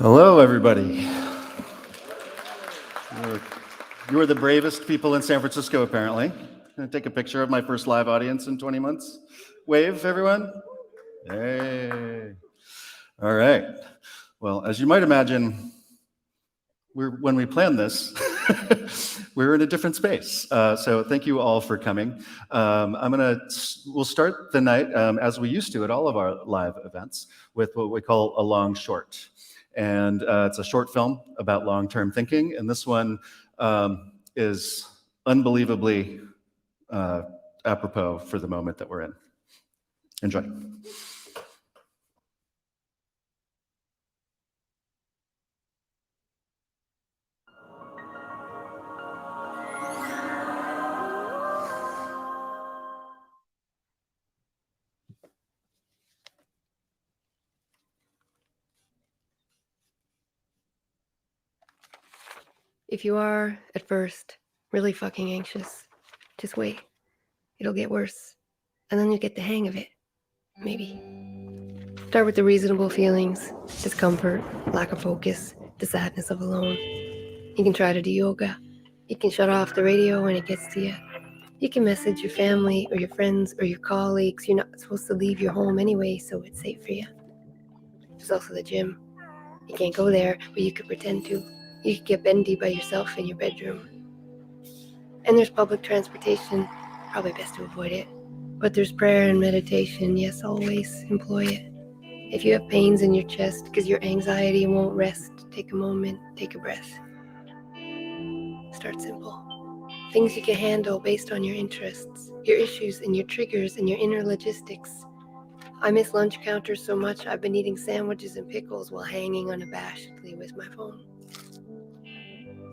Hello, everybody. You are the bravest people in San Francisco, apparently. I'm going to take a picture of my first live audience in 20 months. Wave, everyone. Hey. All right. Well, as you might imagine, when we planned this, we're in a different space. So thank you all for coming. We'll start the night, as we used to at all of our live events, with what we call a long short. And it's a short film about long-term thinking. And this one is unbelievably apropos for the moment that we're in. Enjoy. If you are, at first, really fucking anxious Just wait. It'll get worse. And then you'll get the hang of it. Maybe. Start with the reasonable feelings, discomfort, lack of focus, the sadness of alone. You can try to do yoga. You can shut off the radio when it gets to you. You can message your family or your friends or your colleagues. You're not supposed to leave your home anyway, so it's safe for you. There's also the gym. You can't go there, but you could pretend to. You could get bendy by yourself in your bedroom. And there's public transportation. Probably best to avoid it. But there's prayer and meditation. Yes, always employ it. If you have pains in your chest because your anxiety won't rest, take a moment, take a breath. Start simple. Things you can handle based on your interests, your issues and your triggers and your inner logistics. I miss lunch counters so much I've been eating sandwiches and pickles while hanging unabashedly with my phone.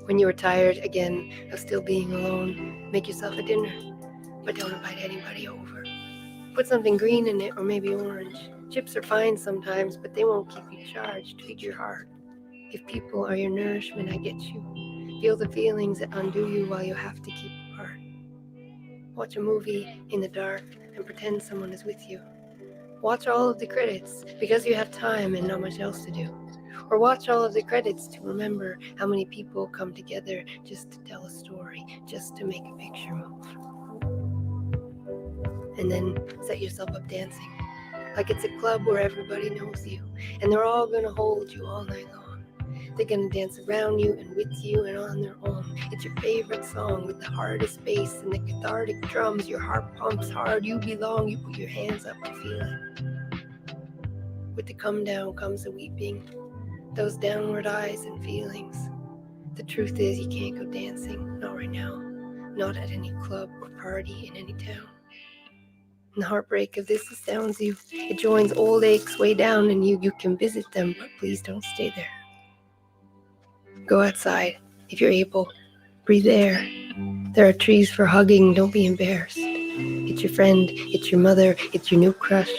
When you are tired again of still being alone, make yourself a dinner, but don't invite anybody over. Put something green in it or maybe orange. Chips are fine sometimes, but they won't keep you charged. Feed your heart. If people are your nourishment, I get you. Feel the feelings that undo you while you have to keep apart. Watch a movie in the dark and pretend someone is with you. Watch all of the credits because you have time and not much else to do. Or watch all of the credits to remember how many people come together just to tell a story, just to make a picture move. And then set yourself up dancing. Like it's a club where everybody knows you, and they're all gonna hold you all night long. They're gonna dance around you and with you and on their own. It's your favorite song with the hardest bass and the cathartic drums. Your heart pumps hard, you belong, you put your hands up to feel it. With the come down comes the weeping, those downward eyes and feelings. The truth is you can't go dancing, not right now, not at any club or party in any town. And the heartbreak of this astounds you. It joins old aches way down in you. You can visit them, but please don't stay there. Go outside, if you're able. Breathe air. There are trees for hugging. Don't be embarrassed. It's your friend. It's your mother. It's your new crush.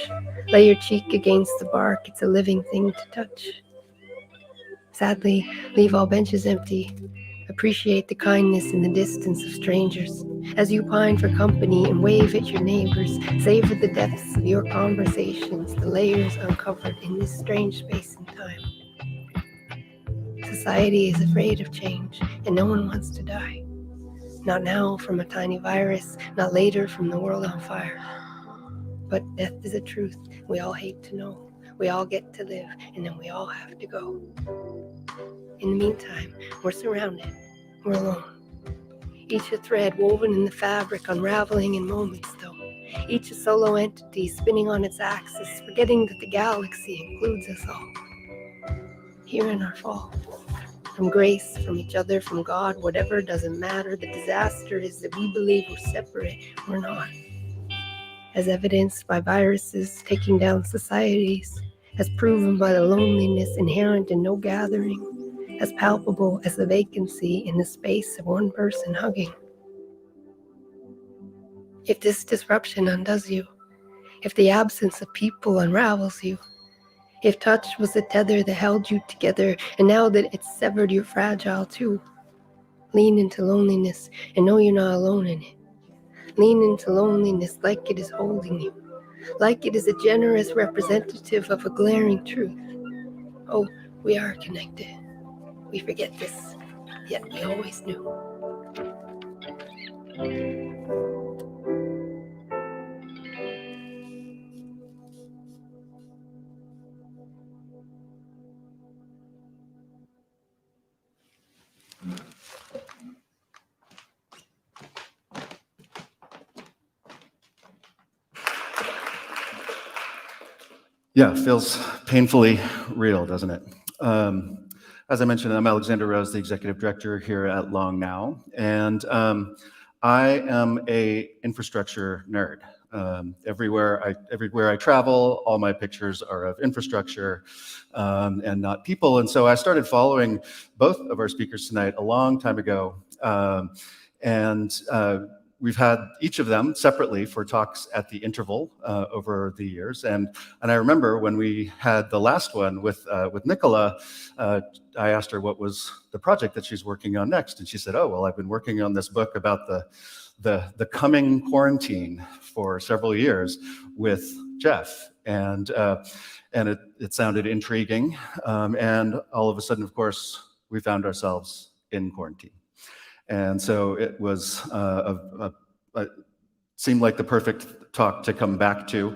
Lay your cheek against the bark. It's a living thing to touch. Sadly, leave all benches empty. Appreciate the kindness in the distance of strangers. As you pine for company and wave at your neighbors, savor the depths of your conversations, the layers uncovered in this strange space and time. Society is afraid of change, and no one wants to die. Not now from a tiny virus, not later from the world on fire. But death is a truth we all hate to know. We all get to live, and then we all have to go. In the meantime, we're surrounded. We're alone. Each a thread woven in the fabric, unraveling in moments, though. Each a solo entity spinning on its axis, forgetting that the galaxy includes us all. Here in our fall. From grace, from each other, from God, whatever doesn't matter. The disaster is that we believe we're separate. We're not. As evidenced by viruses taking down societies, as proven by the loneliness inherent in no gathering, as palpable as the vacancy in the space of one person hugging. If this disruption undoes you, if the absence of people unravels you, if touch was the tether that held you together, and now that it's severed, you're fragile too. Lean into loneliness and know you're not alone in it. Lean into loneliness like it is holding you, like it is a generous representative of a glaring truth. Oh, we are connected. We forget this, yet we always knew. Yeah, feels painfully real, doesn't it? As I mentioned, I'm Alexander Rose, the executive director here at Long Now, and I am a infrastructure nerd. Everywhere I travel, all my pictures are of infrastructure and not people. And so I started following both of our speakers tonight a long time ago, and we've had each of them separately for talks at the interval over the years. And I remember when we had the last one with Nicola, I asked her what was the project that she's working on next. And she said, oh, well, I've been working on this book about the coming quarantine for several years with Geoff. And it sounded intriguing. And all of a sudden, of course, we found ourselves in quarantine. And so it was seemed like the perfect talk to come back to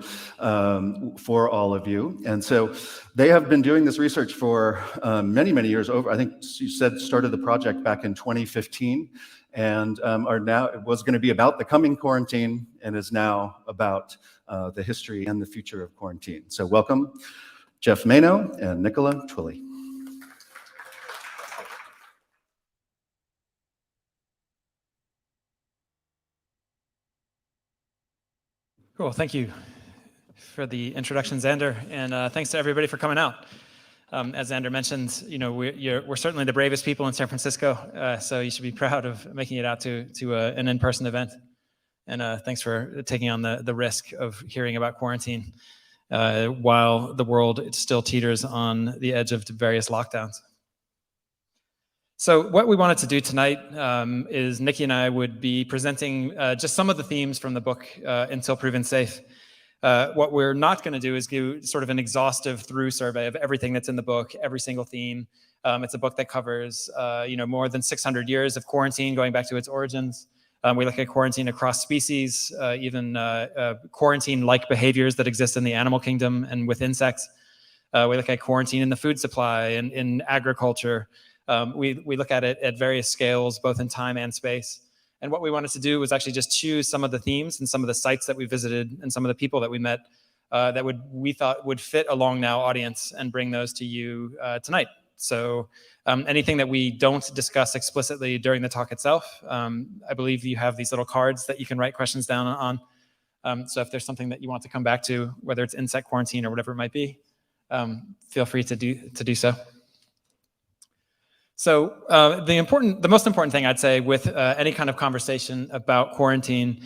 for all of you. And so they have been doing this research for many, many years over. I think you said started the project back in 2015 and are now, it was going to be about the coming quarantine and is now about the history and the future of quarantine. So welcome, Geoff Manaugh and Nicola Twilley. Cool, thank you for the introduction, Xander, and thanks to everybody for coming out. As Xander mentioned, you know, we're certainly the bravest people in San Francisco, so you should be proud of making it out to an in-person event. And thanks for taking on the risk of hearing about quarantine while the world still teeters on the edge of various lockdowns. So what we wanted to do tonight is Nikki and I would be presenting just some of the themes from the book, Until Proven Safe. What we're not going to do is give sort of an exhaustive through survey of everything that's in the book, every single theme. It's a book that covers more than 600 years of quarantine going back to its origins. We look at quarantine across species, even quarantine-like behaviors that exist in the animal kingdom and with insects. We look at quarantine in the food supply and in agriculture. We look at it at various scales, both in time and space. And what we wanted to do was actually just choose some of the themes and some of the sites that we visited and some of the people that we met that we thought would fit a Long Now audience and bring those to you tonight. So anything that we don't discuss explicitly during the talk itself, I believe you have these little cards that you can write questions down on. So if there's something that you want to come back to, whether it's insect quarantine or whatever it might be, feel free to do so. So the most important thing I'd say with any kind of conversation about quarantine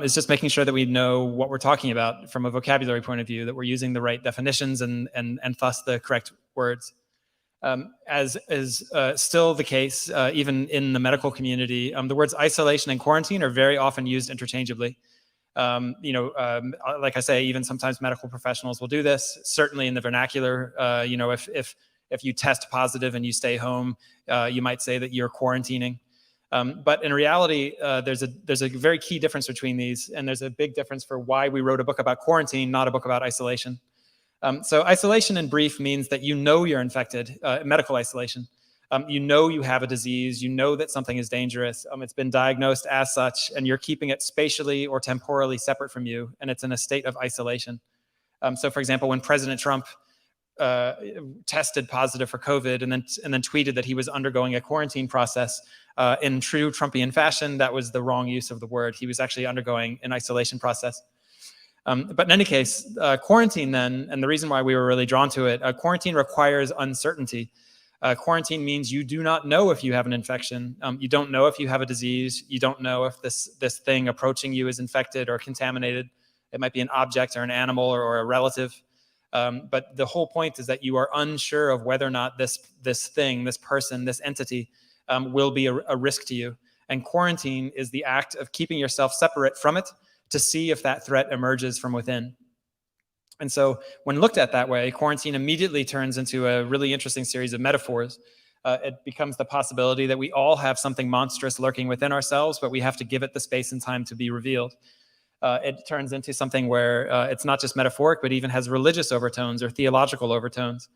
is just making sure that we know what we're talking about from a vocabulary point of view, that we're using the right definitions and thus the correct words. As is still the case, even in the medical community, the words isolation and quarantine are very often used interchangeably. Like I say, even sometimes medical professionals will do this. Certainly in the vernacular, if you test positive and you stay home, you might say that you're quarantining. But in reality, there's a very key difference between these, and there's a big difference for why we wrote a book about quarantine, not a book about isolation. So isolation in brief means that you know you're infected, medical isolation. You know you have a disease, you know that something is dangerous, it's been diagnosed as such, and you're keeping it spatially or temporally separate from you, and it's in a state of isolation. So for example, when President Trump tested positive for COVID and then tweeted that he was undergoing a quarantine process, in true Trumpian fashion, that was the wrong use of the word. He was actually undergoing an isolation process. But in any case, quarantine then, and the reason why we were really drawn to it, quarantine requires uncertainty. Quarantine means you do not know if you have an infection. You don't know if you have a disease. You don't know if this thing approaching you is infected or contaminated. It might be an object or an animal or a relative. But the whole point is that you are unsure of whether or not this thing, this person, this entity will be a risk to you. And quarantine is the act of keeping yourself separate from it to see if that threat emerges from within. And so when looked at that way, quarantine immediately turns into a really interesting series of metaphors. It becomes the possibility that we all have something monstrous lurking within ourselves, but we have to give it the space and time to be revealed. It turns into something where it's not just metaphoric, but even has religious overtones or theological overtones.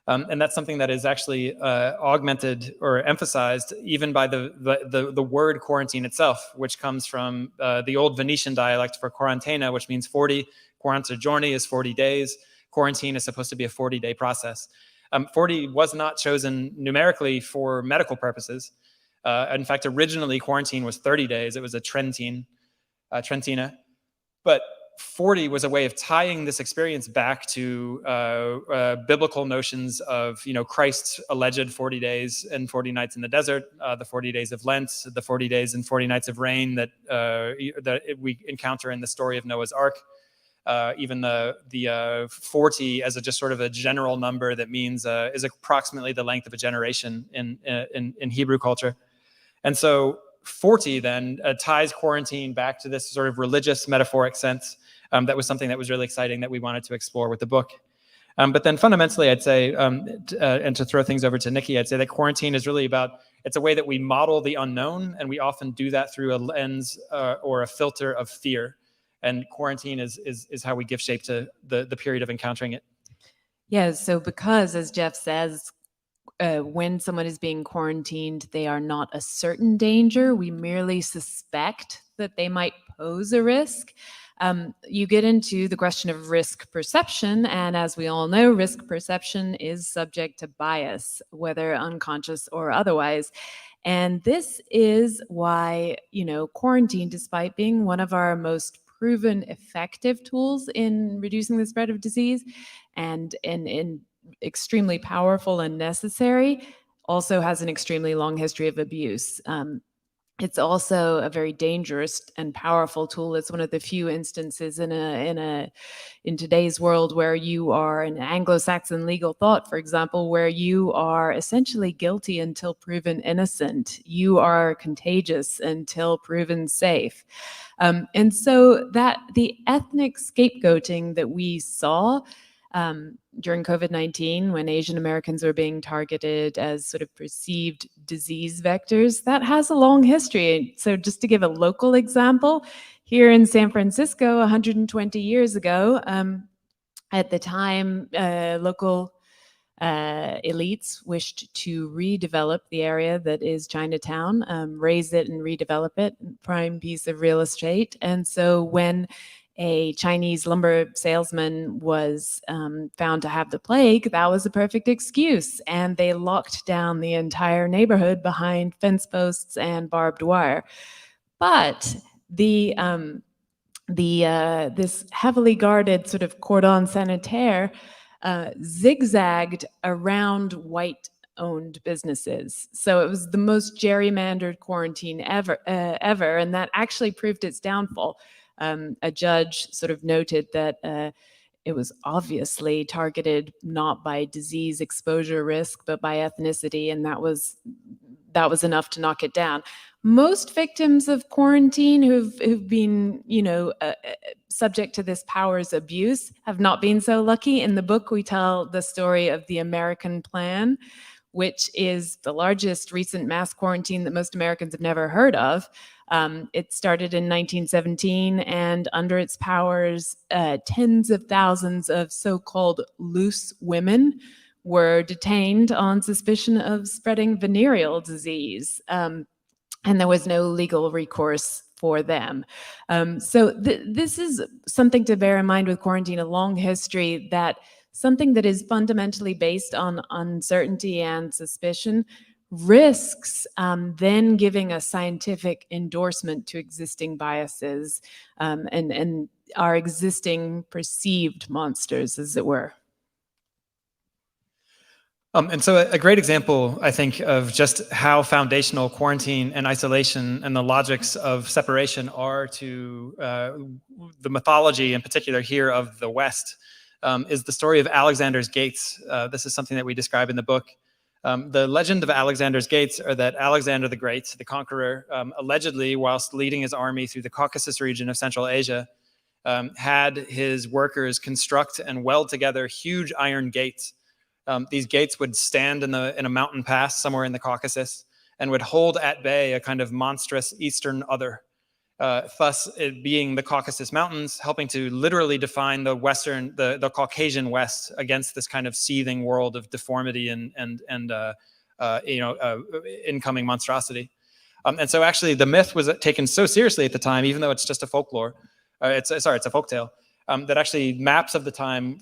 And that's something that is actually augmented or emphasized even by the word quarantine itself, which comes from the old Venetian dialect for quarantena, which means 40. Quarantagiorni is 40 days. Quarantine is supposed to be a 40-day process. 40 was not chosen numerically for medical purposes. In fact, originally quarantine was 30 days. It was a Trentina. But 40 was a way of tying this experience back to biblical notions of, Christ's alleged 40 days and 40 nights in the desert, the 40 days of Lent, the 40 days and 40 nights of rain that we encounter in the story of Noah's Ark. Even the 40 as just sort of a general number that means is approximately the length of a generation in Hebrew culture. And so 40 then ties quarantine back to this sort of religious metaphoric sense. That was something that was really exciting that we wanted to explore with the book. But then fundamentally, I'd say, and to throw things over to Nikki, I'd say that quarantine is really it's a way that we model the unknown, and we often do that through a lens or a filter of fear. And quarantine is how we give shape to the period of encountering it. Yeah, so because, as Geoff says, when someone is being quarantined, they are not a certain danger. We merely suspect that they might pose a risk. You get into the question of risk perception, and as we all know, risk perception is subject to bias, whether unconscious or otherwise. And this is why, quarantine, despite being one of our most proven effective tools in reducing the spread of disease and in extremely powerful and necessary, also has an extremely long history of abuse. It's also a very dangerous and powerful tool. It's one of the few instances in today's world where you are in Anglo-Saxon legal thought, for example, where you are essentially guilty until proven innocent. You are contagious until proven safe. And so that the ethnic scapegoating that we saw during COVID-19, when Asian Americans were being targeted as sort of perceived disease vectors, that has a long history. So just to give a local example, here in San Francisco, 120 years ago, at the time, local elites wished to redevelop the area that is Chinatown, raise it and redevelop it, prime piece of real estate. And so when a Chinese lumber salesman was found to have the plague, that was a perfect excuse. And they locked down the entire neighborhood behind fence posts and barbed wire. But this heavily guarded sort of cordon sanitaire zigzagged around white-owned businesses. So it was the most gerrymandered quarantine ever, and that actually proved its downfall. A judge sort of noted that it was obviously targeted not by disease exposure risk, but by ethnicity, and that was enough to knock it down. Most victims of quarantine who've been, subject to this powers abuse have not been so lucky. In the book, we tell the story of the American Plan, which is the largest recent mass quarantine that most Americans have never heard of. It started in 1917, and under its powers, tens of thousands of so-called loose women were detained on suspicion of spreading venereal disease. And there was no legal recourse for them. So this is something to bear in mind with quarantine, a long history that something that is fundamentally based on uncertainty and suspicion risks then giving a scientific endorsement to existing biases and our existing perceived monsters, as it were. And so a great example, I think, of just how foundational quarantine and isolation and the logics of separation are to the mythology in particular here of the West is the story of Alexander's Gates. This is something that we describe in the book. The legend of Alexander's Gates are that Alexander the Great, the conqueror, allegedly, whilst leading his army through the Caucasus region of Central Asia, had his workers construct and weld together huge iron gates. These gates would stand in a mountain pass somewhere in the Caucasus and would hold at bay a kind of monstrous Eastern other. Thus, it being the Caucasus Mountains, helping to literally define the Caucasian West against this kind of seething world of deformity and incoming monstrosity. And so, actually, the myth was taken so seriously at the time, even though it's just a folklore. It's a folktale that actually maps of the time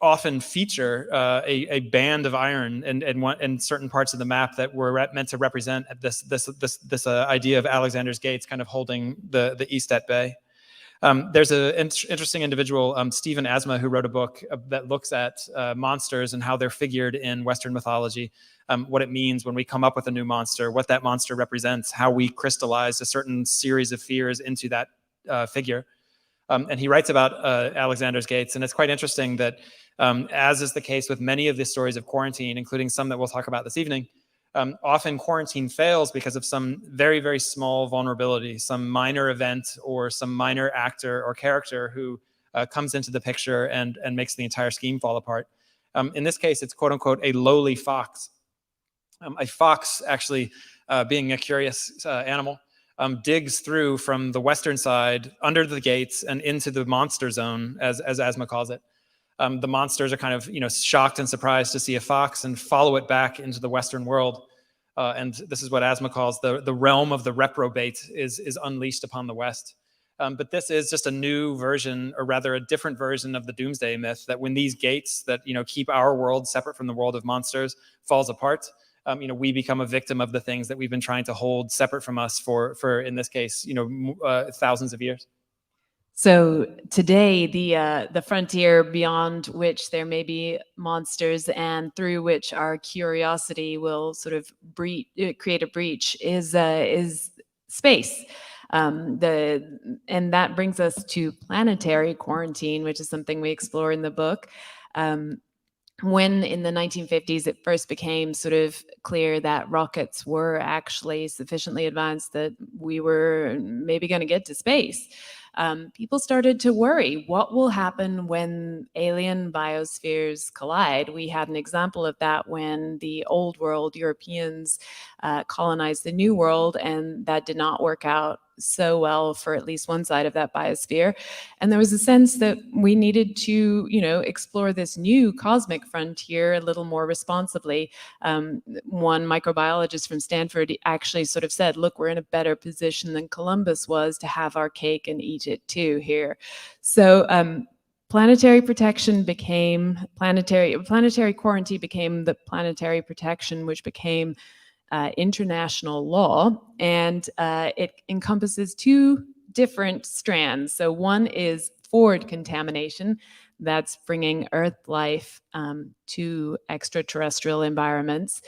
often feature a band of iron in certain parts of the map that were meant to represent this idea of Alexander's Gates kind of holding the East at bay. There's an interesting individual, Stephen Asma, who wrote a book that looks at monsters and how they're figured in Western mythology, what it means when we come up with a new monster, what that monster represents, how we crystallize a certain series of fears into that figure. And he writes about Alexander's Gates, and it's quite interesting that, as is the case with many of the stories of quarantine, including some that we'll talk about this evening, often quarantine fails because of some very, very small vulnerability, some minor event or some minor actor or character who comes into the picture and makes the entire scheme fall apart. In this case, it's quote unquote a lowly fox. A fox, actually, being a curious animal, digs through from the western side under the gates and into the monster zone, as Asma calls it. The monsters are kind of shocked and surprised to see a fox and follow it back into the Western world. And this is what Asma calls the realm of the reprobate is unleashed upon the West. But this is just a new version, or rather a different version of the doomsday myth, that when these gates that keep our world separate from the world of monsters falls apart, we become a victim of the things that we've been trying to hold separate from us for in this case, thousands of years. So today, the frontier beyond which there may be monsters and through which our curiosity will sort of create a breach is space. And that brings us to planetary quarantine, which is something we explore in the book. When in the 1950s it first became sort of clear that rockets were actually sufficiently advanced that we were maybe going to get to space, people started to worry, what will happen when alien biospheres collide? We had an example of that when the old world Europeans colonized the new world, and that did not work out so well for at least one side of that biosphere. And there was a sense that we needed to, explore this new cosmic frontier a little more responsibly. One microbiologist from Stanford actually sort of said, look, we're in a better position than Columbus was to have our cake and eat it too here. So planetary protection became planetary quarantine became the planetary protection, which became international law, and it encompasses two different strands. So one is forward contamination, that's bringing Earth life to extraterrestrial environments.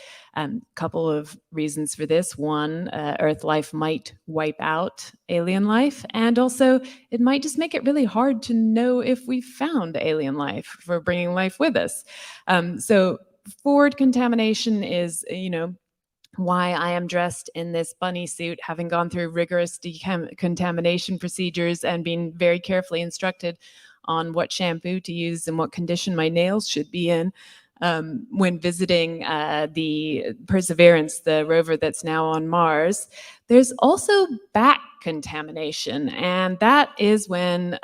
Couple of reasons for this. One, Earth life might wipe out alien life, and also it might just make it really hard to know if we found alien life for bringing life with us. So forward contamination is, why I am dressed in this bunny suit, having gone through rigorous decontamination procedures and being very carefully instructed on what shampoo to use and what condition my nails should be in when visiting the Perseverance, the rover that's now on Mars. There's also back contamination, and that is when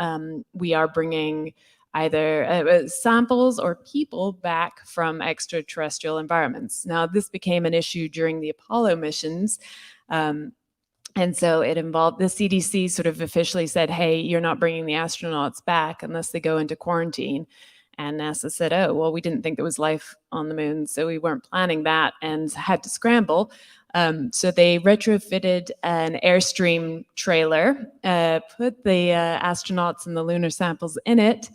we are bringing either samples or people back from extraterrestrial environments. Now, this became an issue during the Apollo missions. And so it involved, the CDC sort of officially said, hey, you're not bringing the astronauts back unless they go into quarantine. And NASA said, oh, well, we didn't think there was life on the moon, so we weren't planning that and had to scramble. So they retrofitted an Airstream trailer, put the astronauts and the lunar samples in it,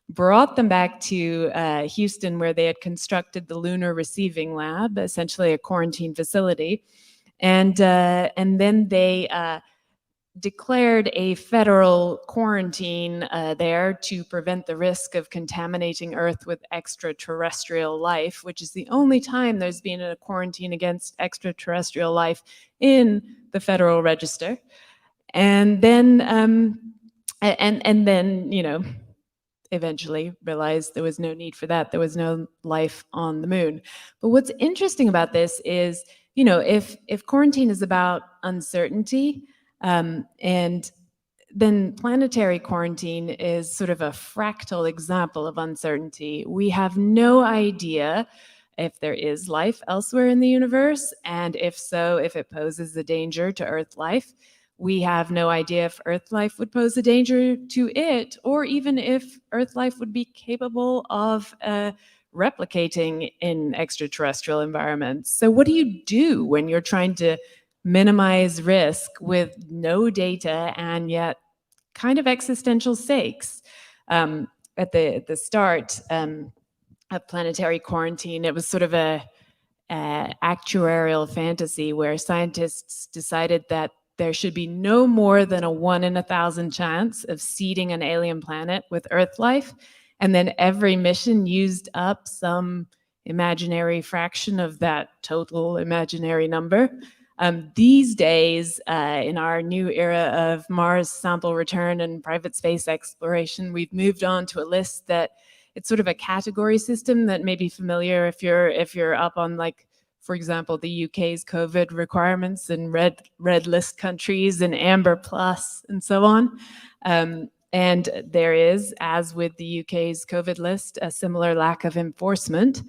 brought them back to Houston, where they had constructed the Lunar Receiving Lab, essentially a quarantine facility. And then they declared a federal quarantine there to prevent the risk of contaminating Earth with extraterrestrial life, which is the only time there's been a quarantine against extraterrestrial life in the Federal Register. And then, eventually realized there was no need for that. There was no life on the moon. But what's interesting about this is, if quarantine is about uncertainty, and then planetary quarantine is sort of a fractal example of uncertainty. We have no idea if there is life elsewhere in the universe, and if so, if it poses a danger to Earth life. We have no idea if Earth life would pose a danger to it, or even if Earth life would be capable of replicating in extraterrestrial environments. So what do you do when you're trying to minimize risk with no data and yet kind of existential stakes. At the start of Planetary Quarantine, it was sort of a actuarial fantasy where scientists decided that there should be no more than a 1 in 1,000 chance of seeding an alien planet with Earth life. And then every mission used up some imaginary fraction of that total imaginary number. These days, in our new era of Mars sample return and private space exploration, we've moved on to a list that it's sort of a category system that may be familiar if you're up on, like, for example, the UK's COVID requirements in red list countries and amber plus and so on. And there is, as with the UK's COVID list, a similar lack of enforcement.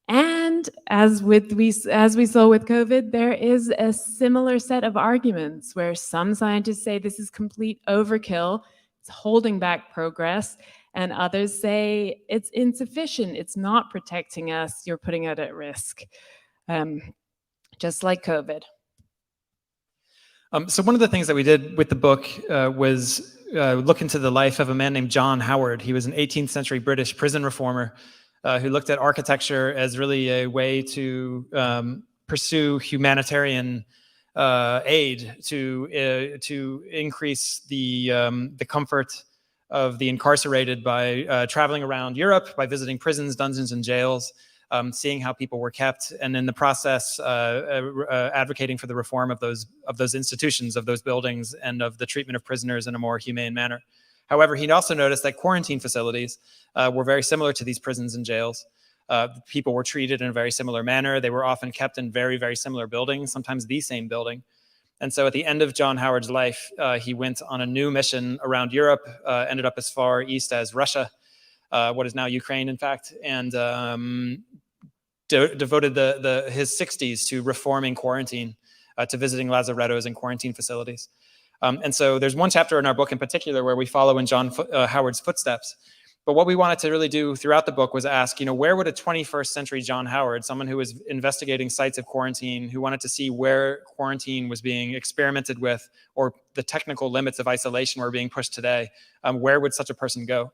And as we saw with COVID, there is a similar set of arguments where some scientists say this is complete overkill, it's holding back progress, and others say it's insufficient, it's not protecting us, you're putting it at risk. Just like COVID. So one of the things that we did with the book was look into the life of a man named John Howard. He was an 18th century British prison reformer who looked at architecture as really a way to pursue humanitarian aid to increase the comfort of the incarcerated by traveling around Europe, by visiting prisons, dungeons, and jails, seeing how people were kept, and in the process advocating for the reform of those institutions, of those buildings, and of the treatment of prisoners in a more humane manner. However, he'd also noticed that quarantine facilities were very similar to these prisons and jails. People were treated in a very similar manner. They were often kept in very, very similar buildings, sometimes the same building. And so at the end of John Howard's life, he went on a new mission around Europe, ended up as far east as Russia, what is now Ukraine, in fact, and devoted his 60s to reforming quarantine, to visiting lazarettos and quarantine facilities. And so there's one chapter in our book in particular where we follow in John Howard's footsteps. But what we wanted to really do throughout the book was ask, where would a 21st century John Howard, someone who was investigating sites of quarantine, who wanted to see where quarantine was being experimented with, or the technical limits of isolation were being pushed today, where would such a person go?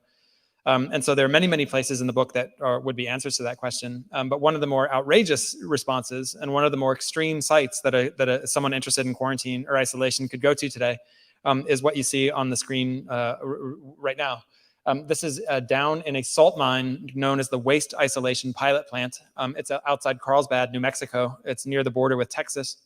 And so there are many, many places in the book that would be answers to that question. But one of the more outrageous responses and one of the more extreme sites that someone interested in quarantine or isolation could go to today is what you see on the screen right now. This is down in a salt mine known as the Waste Isolation Pilot Plant. It's outside Carlsbad, New Mexico. It's near the border with Texas.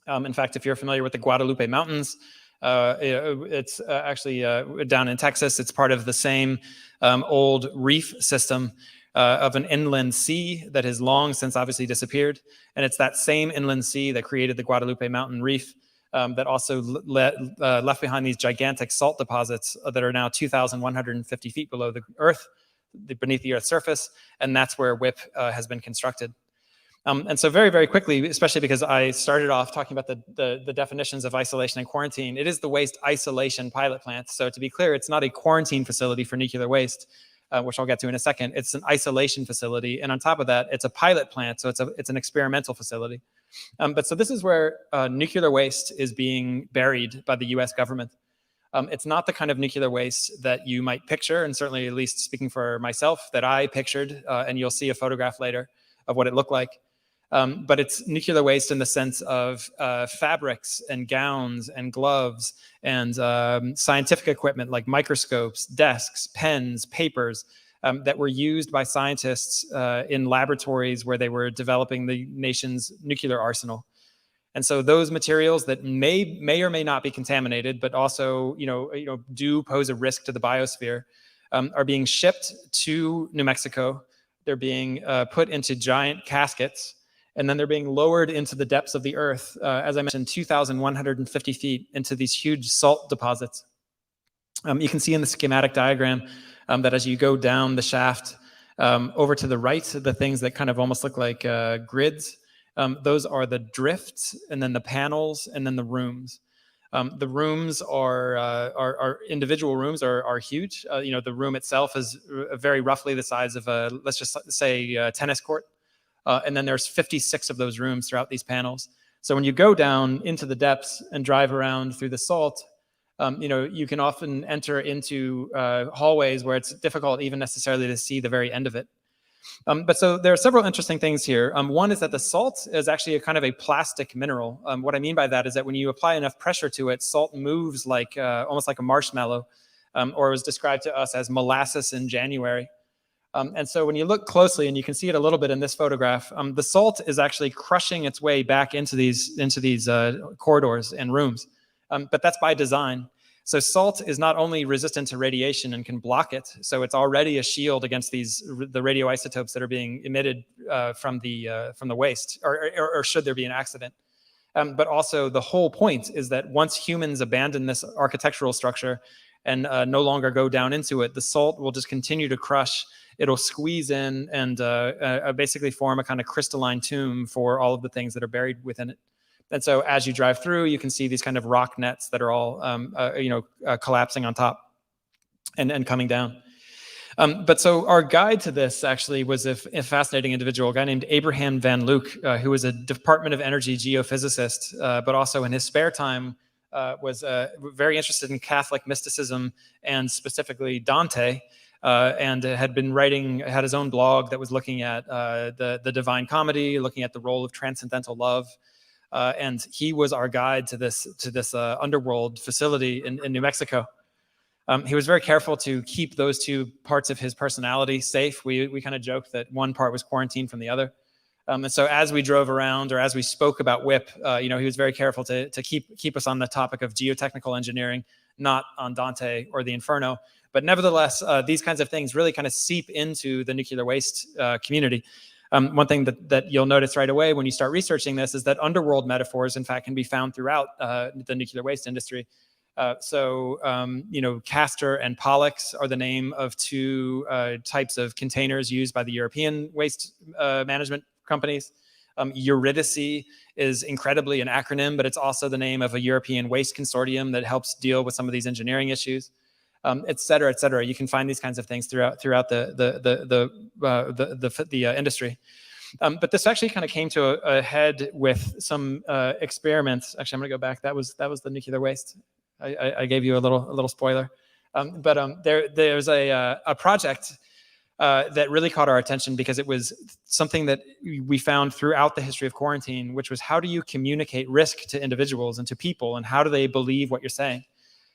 In fact, if you're familiar with the Guadalupe Mountains, it's actually down in Texas. It's part of the same old reef system of an inland sea that has long since obviously disappeared. And it's that same inland sea that created the Guadalupe Mountain Reef that also left behind these gigantic salt deposits that are now 2,150 feet below the earth, beneath the earth's surface. And that's where WIP has been constructed. And so very, very quickly, especially because I started off talking about the definitions of isolation and quarantine, it is the Waste Isolation Pilot Plant. So to be clear, it's not a quarantine facility for nuclear waste, which I'll get to in a second. It's an isolation facility. And on top of that, it's a pilot plant. So it's an experimental facility. But so this is where nuclear waste is being buried by the US government. It's not the kind of nuclear waste that you might picture, and certainly, at least speaking for myself, that I pictured, and you'll see a photograph later of what it looked like. But it's nuclear waste in the sense of fabrics and gowns and gloves and scientific equipment like microscopes, desks, pens, papers that were used by scientists in laboratories where they were developing the nation's nuclear arsenal. And so those materials that may or may not be contaminated, but also do pose a risk to the biosphere, are being shipped to New Mexico. They're being put into giant caskets. And then they're being lowered into the depths of the earth, as I mentioned, 2,150 feet into these huge salt deposits. You can see in the schematic diagram that as you go down the shaft over to the right, the things that kind of almost look like grids, those are the drifts, and then the panels, and then the rooms. The rooms are individual rooms are huge. The room itself is very roughly the size of let's just say a tennis court. And then there's 56 of those rooms throughout these panels. So when you go down into the depths and drive around through the salt, You can often enter into hallways where it's difficult even necessarily to see the very end of it. But so there are several interesting things here. One is that the salt is actually a kind of a plastic mineral. What I mean by that is that when you apply enough pressure to it, salt moves like almost like a marshmallow, or was described to us as molasses in January. And so when you look closely, and you can see it a little bit in this photograph, the salt is actually crushing its way back into these corridors and rooms. But that's by design. So salt is not only resistant to radiation and can block it, so it's already a shield against the radioisotopes that are being emitted from the waste, or should there be an accident. But also the whole point is that once humans abandon this architectural structure and no longer go down into it, the salt will just continue to crush. It'll squeeze in and basically form a kind of crystalline tomb for all of the things that are buried within it. And so as you drive through, you can see these kind of rock nets that are all, collapsing on top and coming down. But so our guide to this actually was a fascinating individual, a guy named Abraham Van Luke, who was a Department of Energy geophysicist, but also in his spare time was very interested in Catholic mysticism and specifically Dante, and had his own blog that was looking at the Divine Comedy, looking at the role of transcendental love. And he was our guide to this underworld facility in New Mexico. He was very careful to keep those two parts of his personality safe. We kind of joked that one part was quarantined from the other. And so as we drove around, or as we spoke about WIP, he was very careful to keep us on the topic of geotechnical engineering, not on Dante or the Inferno. But nevertheless, these kinds of things really kind of seep into the nuclear waste community. One thing that you'll notice right away when you start researching this is that underworld metaphors, in fact, can be found throughout the nuclear waste industry. Castor and Pollux are the name of two types of containers used by the European waste management companies. Eurydice is incredibly an acronym, but it's also the name of a European waste consortium that helps deal with some of these engineering issues. Et cetera, et cetera. You can find these kinds of things throughout the industry. But this actually kind of came to a head with some experiments. Actually, I'm going to go back. That was the nuclear waste. I gave you a little spoiler. There's a project that really caught our attention because it was something that we found throughout the history of quarantine, which was how do you communicate risk to individuals and to people, and how do they believe what you're saying?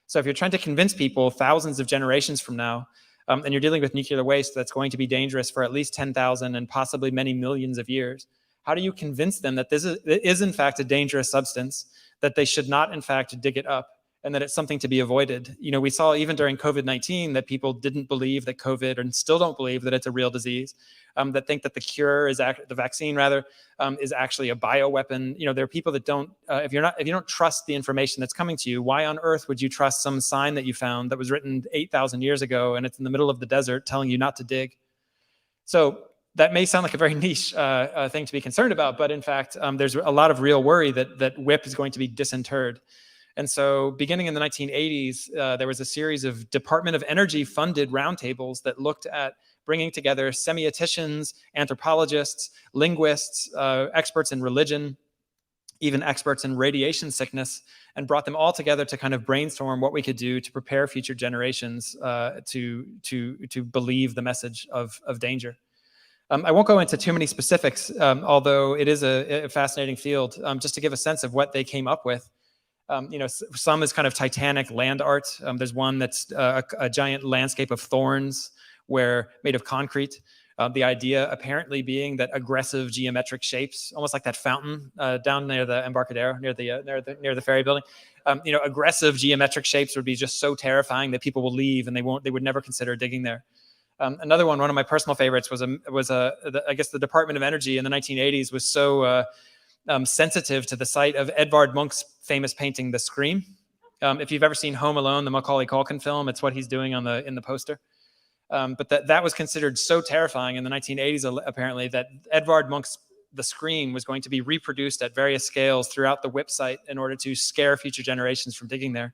So if you're trying to convince people thousands of generations from now, and you're dealing with nuclear waste that's going to be dangerous for at least 10,000 and possibly many millions of years, how do you convince them that this is in fact a dangerous substance, that they should not in fact dig it up, and that it's something to be avoided? We saw even during COVID-19 that people didn't believe that COVID, and still don't believe that it's a real disease, that think that the cure is the vaccine rather is actually a bioweapon. There are people that don't. If you don't trust the information that's coming to you, why on earth would you trust some sign that you found that was written 8,000 years ago and it's in the middle of the desert telling you not to dig? So that may sound like a very niche thing to be concerned about, but in fact, there's a lot of real worry that WIP is going to be disinterred. And so beginning in the 1980s, there was a series of Department of Energy funded roundtables that looked at bringing together semioticians, anthropologists, linguists, experts in religion, even experts in radiation sickness, and brought them all together to kind of brainstorm what we could do to prepare future generations to believe the message of danger. I won't go into too many specifics, although it is a fascinating field, just to give a sense of what they came up with. Some is kind of Titanic land art. There's one that's a giant landscape of thorns made of concrete. The idea apparently being that aggressive geometric shapes, almost like that fountain down near the Embarcadero, near the ferry building, aggressive geometric shapes would be just so terrifying that people will leave and they would never consider digging there. Another one of my personal favorites was I guess the Department of Energy in the 1980s was so sensitive to the sight of Edvard Munch's famous painting, The Scream. If you've ever seen Home Alone, the Macaulay Culkin film, it's what he's doing in the poster. But that was considered so terrifying in the 1980s, apparently, that Edvard Munch's The Scream was going to be reproduced at various scales throughout the WIP site in order to scare future generations from digging there.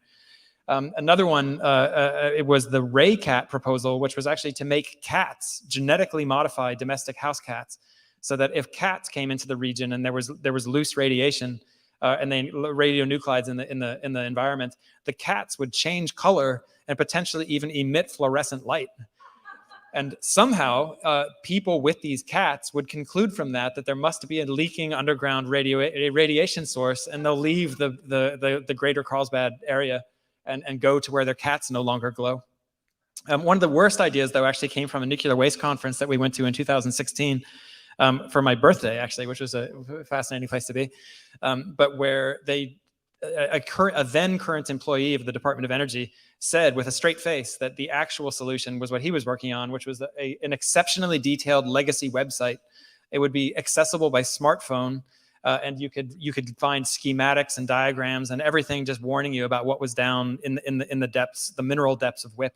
Another one, it was the Ray Cat proposal, which was actually to make cats, genetically modified domestic house cats, so that if cats came into the region and there was loose radiation, and then radionuclides in the environment, the cats would change color and potentially even emit fluorescent light. And somehow, people with these cats would conclude from that there must be a leaking underground radiation source, and they'll leave the greater Carlsbad area and go to where their cats no longer glow. One of the worst ideas, though, actually came from a nuclear waste conference that we went to in 2016 for my birthday, actually, which was a fascinating place to be, but where a then current employee of the Department of Energy said with a straight face that the actual solution was what he was working on, which was an exceptionally detailed legacy website. It would be accessible by smartphone, and you could find schematics and diagrams and everything just warning you about what was down in the depths, the mineral depths of WIP.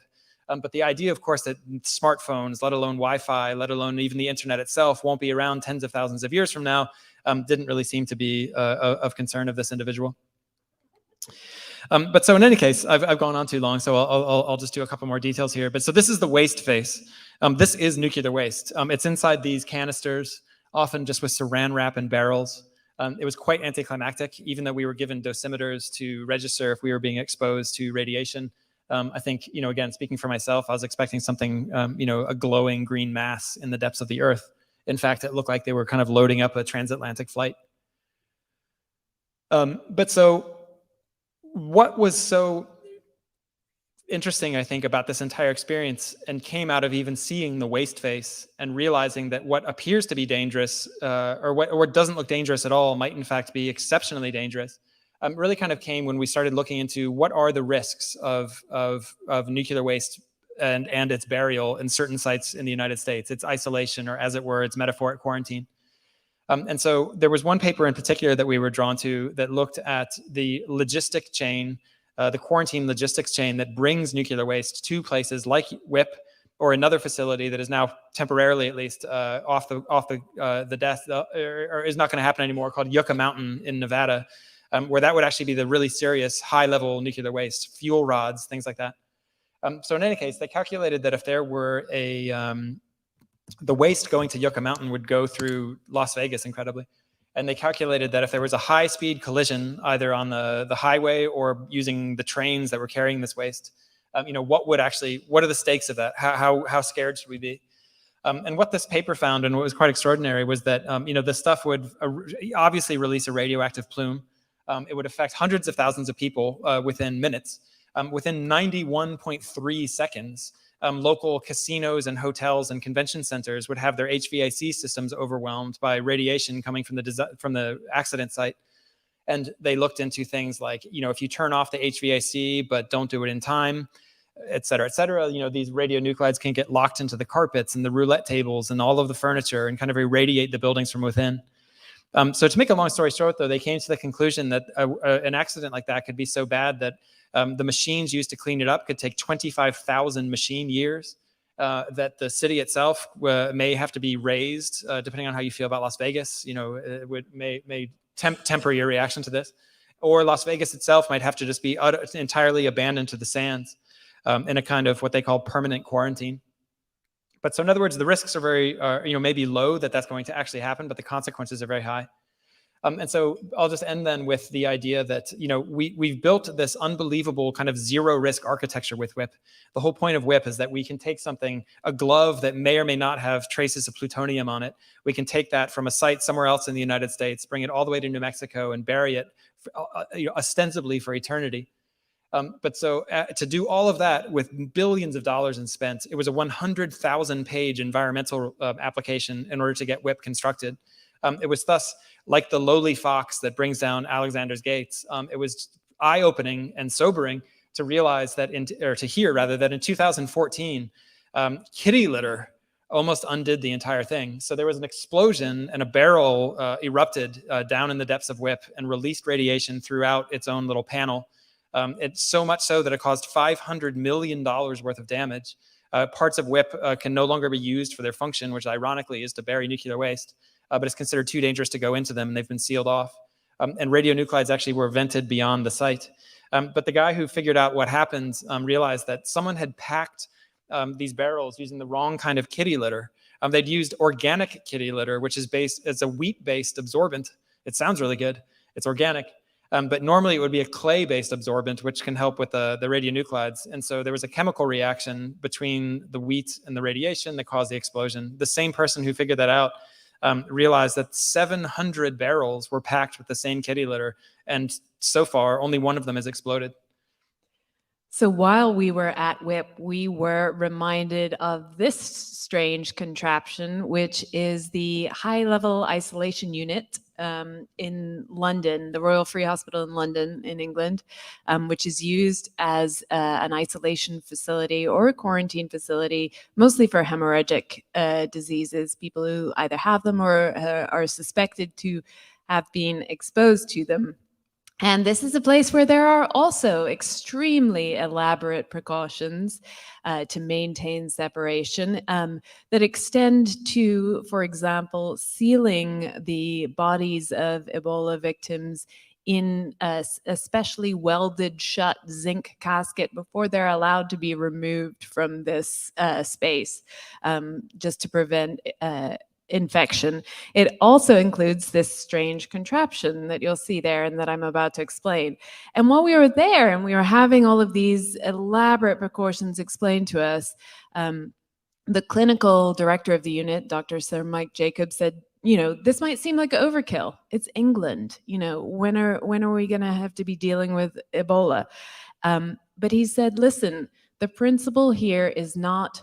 But the idea, of course, that smartphones, let alone Wi-Fi, let alone even the internet itself, won't be around tens of thousands of years from now, didn't really seem to be of concern of this individual. But so in any case, I've gone on too long, so I'll just do a couple more details here. But so this is the waste face. This is nuclear waste. It's inside these canisters, often just with saran wrap and barrels. It was quite anticlimactic, even though we were given dosimeters to register if we were being exposed to radiation. I think, again, speaking for myself, I was expecting something, a glowing green mass in the depths of the earth. In fact, it looked like they were kind of loading up a transatlantic flight. But so what was so interesting, I think, about this entire experience and came out of even seeing the waste face and realizing that what appears to be dangerous or what doesn't look dangerous at all might in fact be exceptionally dangerous, really kind of came when we started looking into what are the risks of nuclear waste and its burial in certain sites in the United States, its isolation, or as it were, its metaphoric quarantine. And so there was one paper in particular that we were drawn to that looked at the logistic chain, the quarantine logistics chain that brings nuclear waste to places like WIP or another facility that is now temporarily, at least, off the death, or is not going to happen anymore, called Yucca Mountain in Nevada, where that would actually be the really serious high-level nuclear waste, fuel rods, things like that. So in any case, they calculated that if there were the waste going to Yucca Mountain would go through Las Vegas, incredibly. And they calculated that if there was a high-speed collision, either on the highway or using the trains that were carrying this waste, what are the stakes of that? How scared should we be? And what this paper found, and what was quite extraordinary, was that this stuff would obviously release a radioactive plume. It would affect hundreds of thousands of people within minutes. Within 91.3 seconds, local casinos and hotels and convention centers would have their HVAC systems overwhelmed by radiation coming from the accident site. And they looked into things like, if you turn off the HVAC but don't do it in time, et cetera, these radionuclides can get locked into the carpets and the roulette tables and all of the furniture and kind of irradiate the buildings from within. So to make a long story short, though, they came to the conclusion that an accident like that could be so bad that the machines used to clean it up could take 25,000 machine years, that the city itself may have to be razed, depending on how you feel about Las Vegas. It may temper your reaction to this. Or Las Vegas itself might have to just be entirely abandoned to the sands in a kind of what they call permanent quarantine. But so in other words, the risks are very, maybe low that that's going to actually happen, but the consequences are very high. And so I'll just end then with the idea that, we've built this unbelievable kind of zero risk architecture with WIP. The whole point of WIP is that we can take a glove that may or may not have traces of plutonium on it. We can take that from a site somewhere else in the United States, bring it all the way to New Mexico and bury it ostensibly for eternity. But so to do all of that with billions of dollars spent, it was a 100,000 page environmental application in order to get WIP constructed. It was thus like the lowly fox that brings down Alexander's gates. It was eye-opening and sobering to realize that, to hear rather, that in 2014, kitty litter almost undid the entire thing. So there was an explosion and a barrel erupted down in the depths of WIP and released radiation throughout its own little panel. It's so much so that it caused $500 million worth of damage. Parts of WIP can no longer be used for their function, which ironically is to bury nuclear waste, but it's considered too dangerous to go into them, and they've been sealed off. And radionuclides actually were vented beyond the site. But the guy who figured out what happened realized that someone had packed these barrels using the wrong kind of kitty litter. They'd used organic kitty litter, which is it's a wheat-based absorbent. It sounds really good. It's organic. But normally it would be a clay-based absorbent, which can help with the radionuclides. And so there was a chemical reaction between the wheat and the radiation that caused the explosion. The same person who figured that out realized that 700 barrels were packed with the same kitty litter. And so far, only one of them has exploded. So while we were at WIP, we were reminded of this strange contraption, which is the high-level isolation unit in London, the Royal Free Hospital in London, in England, which is used as an isolation facility or a quarantine facility, mostly for hemorrhagic diseases, people who either have them or are suspected to have been exposed to them. And this is a place where there are also extremely elaborate precautions to maintain separation that extend to, for example, sealing the bodies of Ebola victims in a specially welded shut zinc casket before they're allowed to be removed from this space, just to prevent infection. It also includes this strange contraption that you'll see there and that I'm about to explain. And while we were there and we were having all of these elaborate precautions explained to us, the clinical director of the unit, Dr. Sir Mike Jacobs, said, this might seem like overkill. It's England. When are we going to have to be dealing with Ebola? But he said, listen, the principle here is not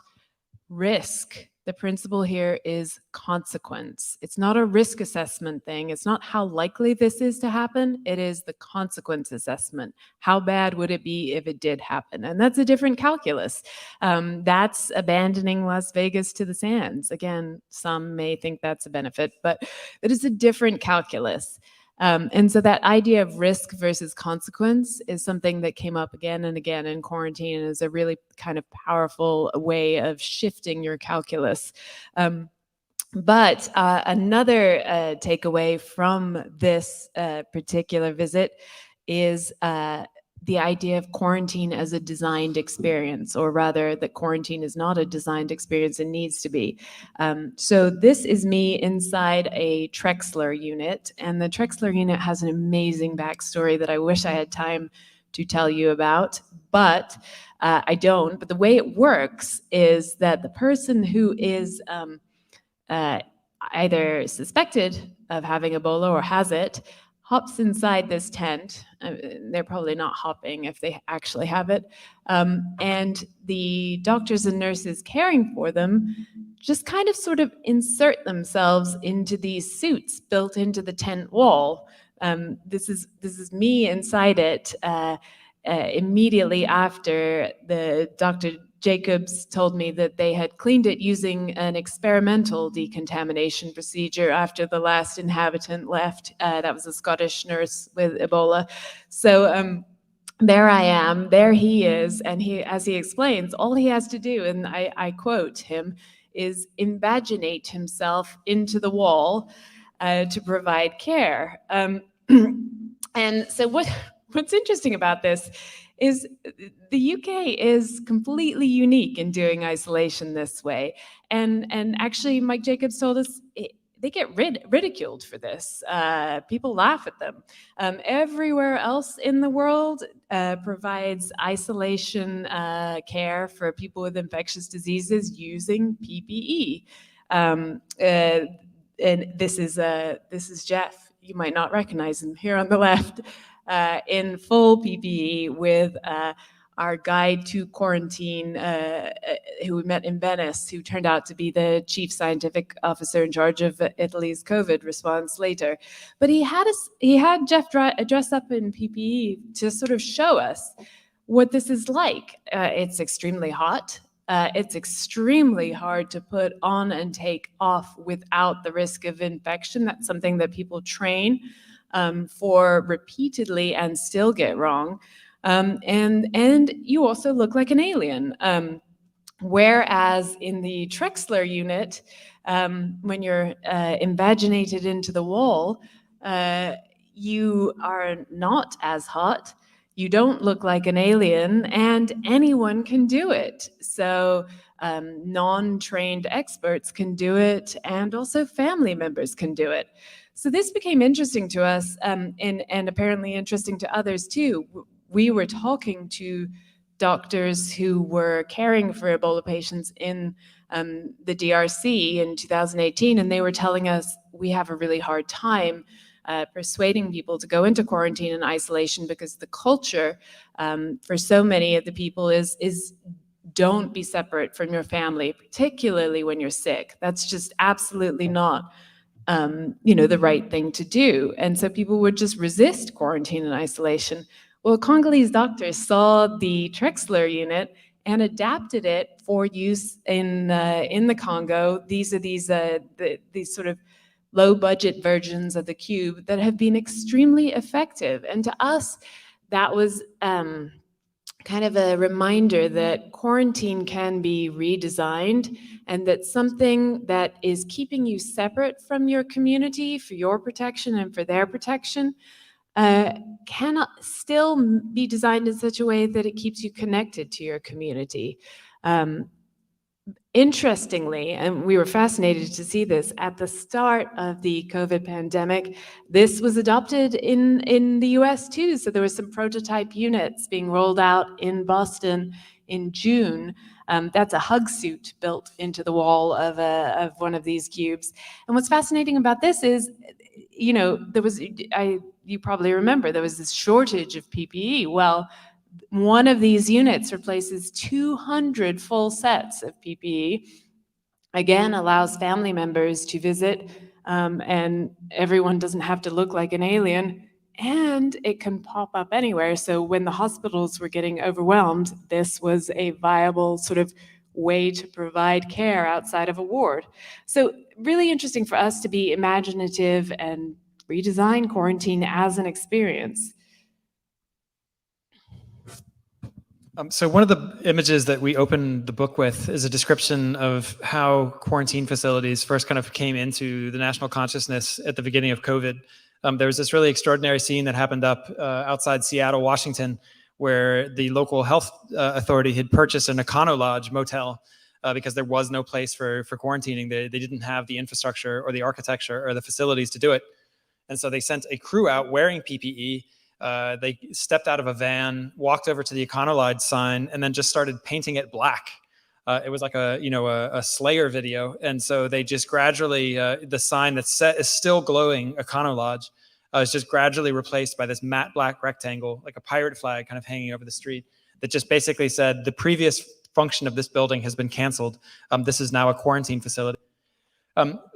risk. The principle here is consequence. It's not a risk assessment thing. It's not how likely this is to happen. It is the consequence assessment. How bad would it be if it did happen? And that's a different calculus. That's abandoning Las Vegas to the sands. Again, some may think that's a benefit, but it is a different calculus. And so that idea of risk versus consequence is something that came up again and again in quarantine and is a really kind of powerful way of shifting your calculus. But another takeaway from this particular visit is the idea of quarantine as a designed experience, or rather that quarantine is not a designed experience and needs to be. So this is me inside a Trexler unit, and the Trexler unit has an amazing backstory that I wish I had time to tell you about, but I don't. But the way it works is that the person who is either suspected of having Ebola or has it hops inside this tent. They're probably not hopping if they actually have it. And the doctors and nurses caring for them just kind of sort of insert themselves into these suits built into the tent wall. This is me inside it immediately after the Dr. Jacobs told me that they had cleaned it using an experimental decontamination procedure after the last inhabitant left. That was a Scottish nurse with Ebola. So there I am, there he is, and as he explains, all he has to do, and I quote him, is invaginate himself into the wall to provide care. And so what's interesting about this is the UK is completely unique in doing isolation this way. And actually, Mike Jacobs told us they get ridiculed for this. People laugh at them. Everywhere else in the world provides isolation care for people with infectious diseases using PPE. And this is Geoff. You might not recognize him here on the left. In full PPE with our guide to quarantine, who we met in Venice, who turned out to be the chief scientific officer in charge of Italy's COVID response later. But he had Geoff dress up in PPE to sort of show us what this is like. It's extremely hot. It's extremely hard to put on and take off without the risk of infection. That's something that people train for repeatedly and still get wrong. And you also look like an alien. Whereas in the Trexler unit, when you're invaginated into the wall, you are not as hot, you don't look like an alien, and anyone can do it. So non-trained experts can do it, and also family members can do it. So this became interesting to us, and apparently interesting to others too. We were talking to doctors who were caring for Ebola patients in the DRC in 2018, and they were telling us we have a really hard time persuading people to go into quarantine and isolation because the culture for so many of the people is don't be separate from your family, particularly when you're sick. That's just absolutely not the right thing to do. And so people would just resist quarantine and isolation. Well, Congolese doctors saw the Trexler unit and adapted it for use in the Congo. These are these sort of low-budget versions of the cube that have been extremely effective. And to us, that was kind of a reminder that quarantine can be redesigned, and that something that is keeping you separate from your community for your protection and for their protection cannot still be designed in such a way that it keeps you connected to your community. Interestingly, and we were fascinated to see this, at the start of the COVID pandemic, this was adopted in the US too. So there were some prototype units being rolled out in Boston in June. That's a hug suit built into the wall of one of these cubes. And what's fascinating about this is, you probably remember, there was this shortage of PPE. Well, one of these units replaces 200 full sets of PPE, again, allows family members to visit, and everyone doesn't have to look like an alien, and it can pop up anywhere. So when the hospitals were getting overwhelmed, this was a viable sort of way to provide care outside of a ward. So really interesting for us to be imaginative and redesign quarantine as an experience. So one of the images that we opened the book with is a description of how quarantine facilities first kind of came into the national consciousness at the beginning of COVID. There was this really extraordinary scene that happened up outside Seattle, Washington, where the local health authority had purchased an Econo Lodge motel because there was no place for quarantining. They didn't have the infrastructure or the architecture or the facilities to do it. And so they sent a crew out wearing PPE. They stepped out of a van, walked over to the Econo Lodge sign, and then just started painting it black. It was like a Slayer video. And so they just gradually, the sign that's set is still glowing, Econo Lodge, is just gradually replaced by this matte black rectangle, like a pirate flag kind of hanging over the street, that just basically said the previous function of this building has been canceled. This is now a quarantine facility.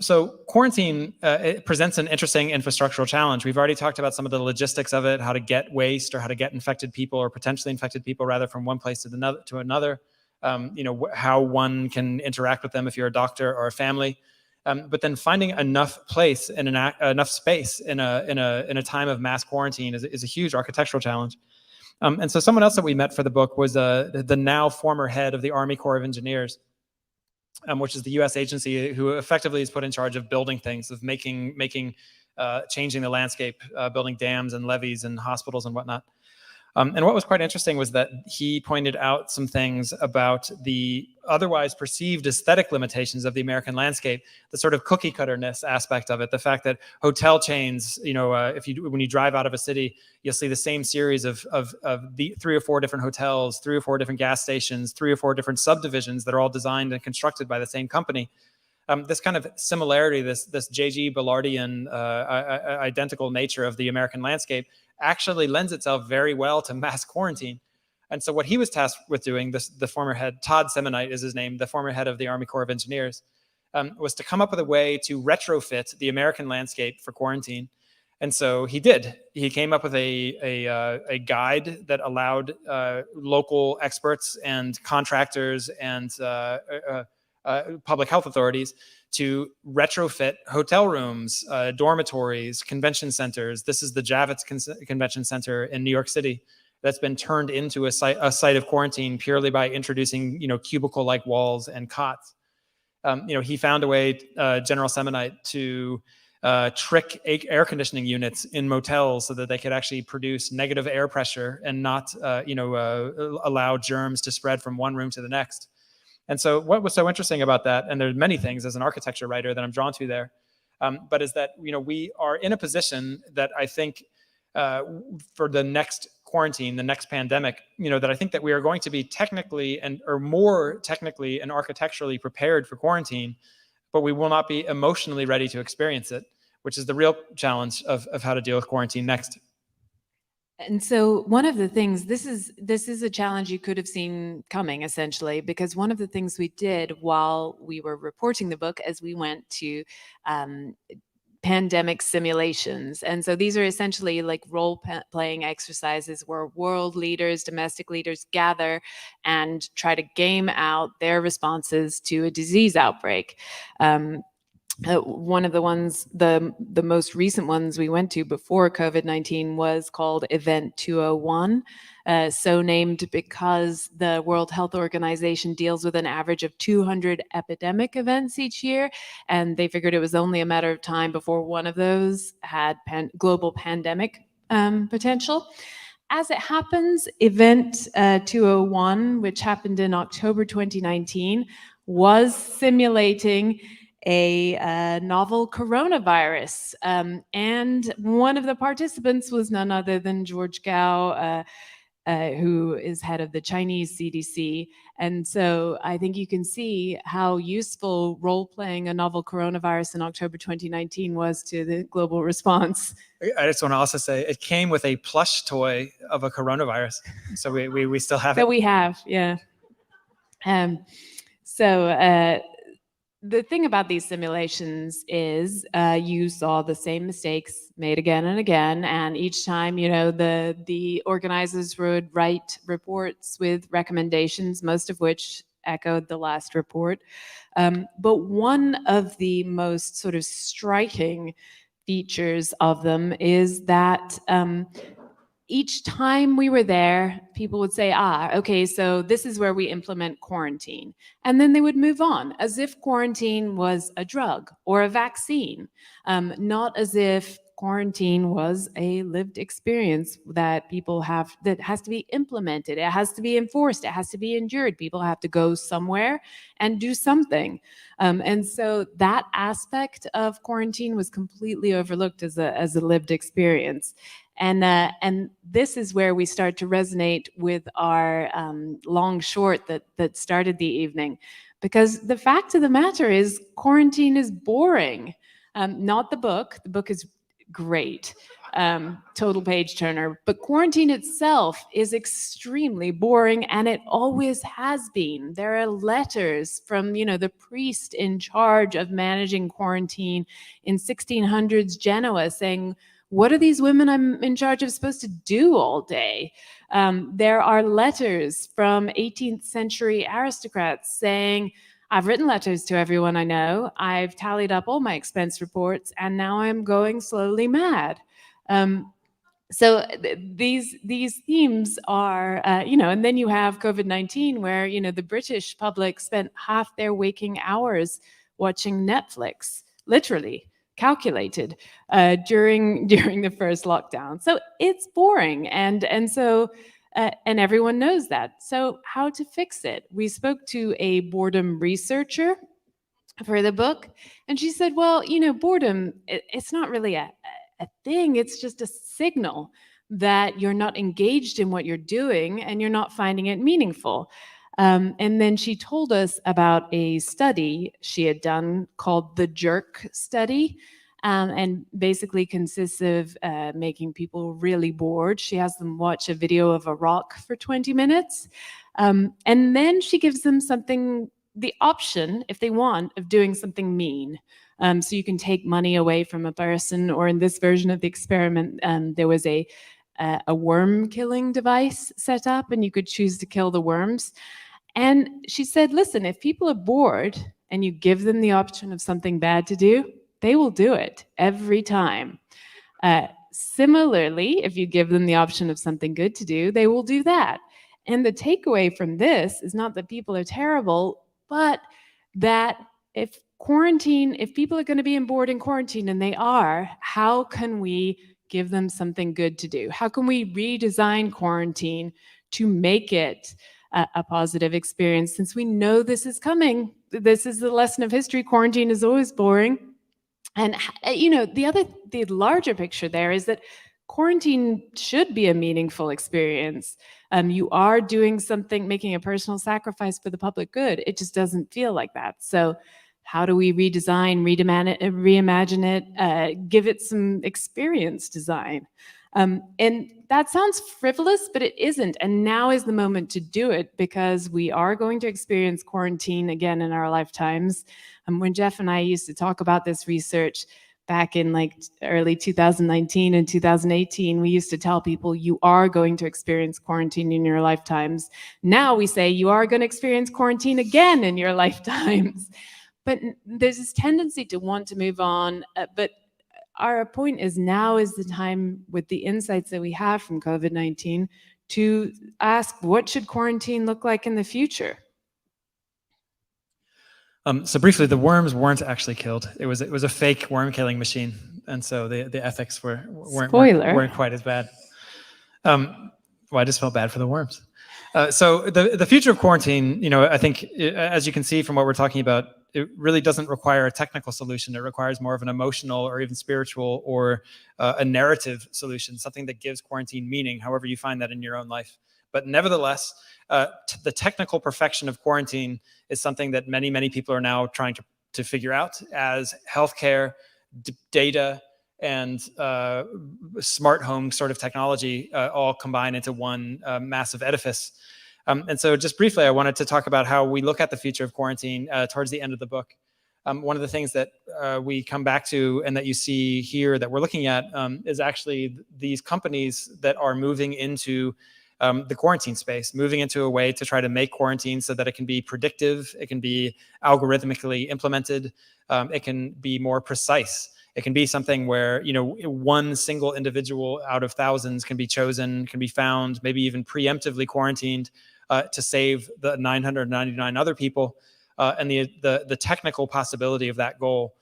So quarantine it presents an interesting infrastructural challenge. We've already talked about some of the logistics of it, how to get waste or how to get infected people or potentially infected people rather from one place to another. How one can interact with them if you're a doctor or a family. But then finding enough place and enough space in a time of mass quarantine is a huge architectural challenge. And so someone else that we met for the book was the now former head of the Army Corps of Engineers, which is the U.S. agency who effectively is put in charge of building things, of changing the landscape, building dams and levees and hospitals and whatnot. And what was quite interesting was that he pointed out some things about the otherwise perceived aesthetic limitations of the American landscape, the sort of cookie cutterness aspect of it, the fact that hotel chains, when you drive out of a city, you'll see the same series of the 3 or 4 different hotels, 3 or 4 different gas stations, 3 or 4 different subdivisions that are all designed and constructed by the same company. This kind of similarity, this J.G. Ballardian identical nature of the American landscape actually lends itself very well to mass quarantine. And so what he was tasked with doing, the former head, Todd Semonite is his name, the former head of the Army Corps of Engineers, was to come up with a way to retrofit the American landscape for quarantine. And so he did. He came up with a guide that allowed local experts and contractors and public health authorities to retrofit hotel rooms, dormitories, convention centers. This is the Javits Convention Center in New York City that's been turned into a site of quarantine purely by introducing, cubicle-like walls and cots. He found a way, General Semonite, to trick air conditioning units in motels so that they could actually produce negative air pressure and not, allow germs to spread from one room to the next. And so what was so interesting about that, and there's many things as an architecture writer that I'm drawn to there, but is that, we are in a position that I think for the next quarantine, the next pandemic, that I think that we are going to be technically or more technically and architecturally prepared for quarantine, but we will not be emotionally ready to experience it, which is the real challenge of how to deal with quarantine next. And so one of the things, this is a challenge you could have seen coming, essentially, because one of the things we did while we were reporting the book as we went to pandemic simulations. And so these are essentially like role-playing exercises where world leaders, domestic leaders gather and try to game out their responses to a disease outbreak. One of the ones, the most recent ones we went to before COVID-19 was called Event 201, so named because the World Health Organization deals with an average of 200 epidemic events each year, and they figured it was only a matter of time before one of those had global pandemic potential. As it happens, Event 201, which happened in October 2019, was simulating a novel coronavirus. And one of the participants was none other than George Gao, who is head of the Chinese CDC. And so I think you can see how useful role-playing a novel coronavirus in October 2019 was to the global response. I just want to also say it came with a plush toy of a coronavirus. So we still have it. That we have, yeah. The thing about these simulations is you saw the same mistakes made again and again, and each time, the organizers would write reports with recommendations, most of which echoed the last report. But one of the most sort of striking features of them is that each time we were there, people would say, okay, so this is where we implement quarantine. And then they would move on, as if quarantine was a drug or a vaccine, not as if quarantine was a lived experience that people have, that has to be implemented, it has to be enforced, it has to be endured. People have to go somewhere and do something. And so that aspect of quarantine was completely overlooked as a lived experience. And this is where we start to resonate with our long short that started the evening. Because the fact of the matter is quarantine is boring. Not the book. The book is great. Total page turner. But quarantine itself is extremely boring, and it always has been. There are letters from, the priest in charge of managing quarantine in 1600s Genoa saying, what are these women I'm in charge of supposed to do all day? There are letters from 18th century aristocrats saying, I've written letters to everyone I know, I've tallied up all my expense reports, and now I'm going slowly mad. So these themes are, and then you have COVID-19 where, the British public spent half their waking hours watching Netflix, literally. Calculated during the first lockdown. So it's boring, and everyone knows that. So how to fix it? We spoke to a boredom researcher for the book, and she said, well, boredom, it's not really a thing, it's just a signal that you're not engaged in what you're doing and you're not finding it meaningful. And then she told us about a study she had done called the Jerk study, and basically consists of making people really bored. She has them watch a video of a rock for 20 minutes. And then she gives them the option, if they want, of doing something mean. So you can take money away from a person, or in this version of the experiment, there was a worm killing device set up, and you could choose to kill the worms. And she said, listen, if people are bored and you give them the option of something bad to do, they will do it every time. Similarly, if you give them the option of something good to do, they will do that. And the takeaway from this is not that people are terrible, but that if people are going to be bored in quarantine, and they are, how can we give them something good to do? How can we redesign quarantine to make it a positive experience? Since we know this is coming, this is the lesson of history. Quarantine is always boring. And the larger picture there is that quarantine should be a meaningful experience. You are doing something, making a personal sacrifice for the public good. It just doesn't feel like that. So how do we redesign, reimagine it, give it some experience design? And that sounds frivolous, but it isn't. And now is the moment to do it, because we are going to experience quarantine again in our lifetimes. When Geoff and I used to talk about this research back in like early 2019 and 2018, we used to tell people you are going to experience quarantine in your lifetimes. Now we say you are going to experience quarantine again in your lifetimes. But there's this tendency to want to move on. But our point is, now is the time, with the insights that we have from COVID-19, to ask, what should quarantine look like in the future? So briefly, the worms weren't actually killed. It was a fake worm killing machine, and so the ethics weren't quite as bad. Well, I just felt bad for the worms. So the future of quarantine, I think, as you can see from what we're talking about, it really doesn't require a technical solution. It requires more of an emotional or even spiritual or a narrative solution, something that gives quarantine meaning, however you find that in your own life. But nevertheless, the technical perfection of quarantine is something that many, many people are now trying to figure out, as healthcare, data, and smart home sort of technology all combine into one massive edifice. And so just briefly, I wanted to talk about how we look at the future of quarantine towards the end of the book. One of the things that we come back to, and that you see here that we're looking at, is actually these companies that are moving into the quarantine space, moving into a way to try to make quarantine so that it can be predictive, it can be algorithmically implemented, it can be more precise. It can be something where, one single individual out of thousands can be chosen, can be found, maybe even preemptively quarantined to save the 999 other people, and the technical possibility of that goal,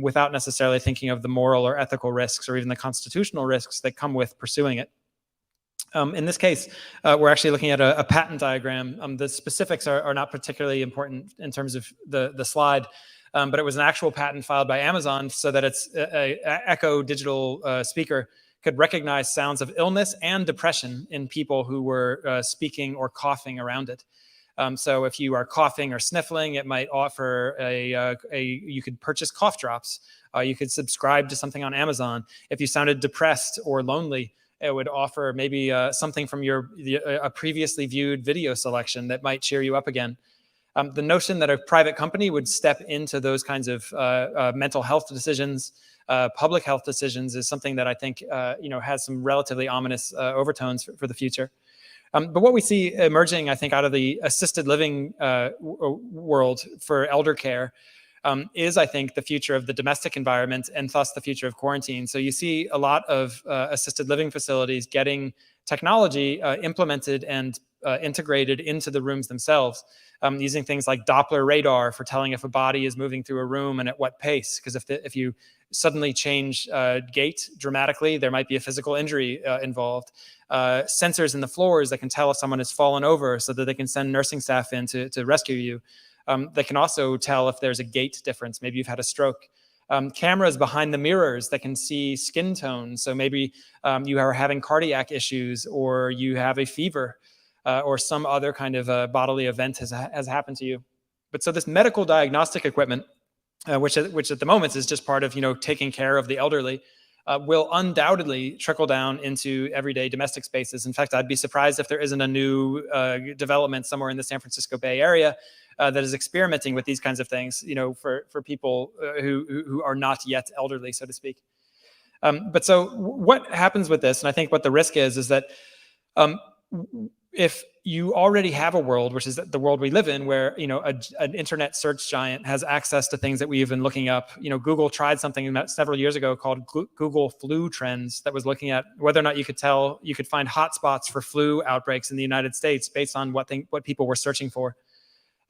without necessarily thinking of the moral or ethical risks or even the constitutional risks that come with pursuing it. In this case, we're actually looking at a patent diagram. The specifics are not particularly important in terms of the slide, but it was an actual patent filed by Amazon so that its Echo digital speaker could recognize sounds of illness and depression in people who were speaking or coughing around it. So if you are coughing or sniffling, it might offer you could purchase cough drops. You could subscribe to something on Amazon. If you sounded depressed or lonely, it would offer maybe something from a previously viewed video selection that might cheer you up again. The notion that a private company would step into those kinds of mental health decisions, public health decisions, is something that I think has some relatively ominous overtones for the future. But what we see emerging, I think, out of the assisted living world for elder care is, I think, the future of the domestic environment, and thus the future of quarantine. So you see a lot of assisted living facilities getting technology implemented and integrated into the rooms themselves, using things like Doppler radar for telling if a body is moving through a room and at what pace. Because if you suddenly change gait dramatically, there might be a physical injury involved. Sensors in the floors that can tell if someone has fallen over so that they can send nursing staff in to rescue you. They can also tell if there's a gait difference. Maybe you've had a stroke. Cameras behind the mirrors that can see skin tone. So maybe you are having cardiac issues, or you have a fever, or some other kind of bodily event has happened to you. But so this medical diagnostic equipment, which at the moment is just part of taking care of the elderly, will undoubtedly trickle down into everyday domestic spaces. In fact, I'd be surprised if there isn't a new development somewhere in the San Francisco Bay Area that is experimenting with these kinds of things, for people who are not yet elderly, so to speak. But so what happens with this, and I think what the risk is that if you already have a world, which is the world we live in, where an internet search giant has access to things that we've been looking up. Google tried something several years ago called Google Flu Trends that was looking at whether or not you could find hotspots for flu outbreaks in the United States based on what people were searching for.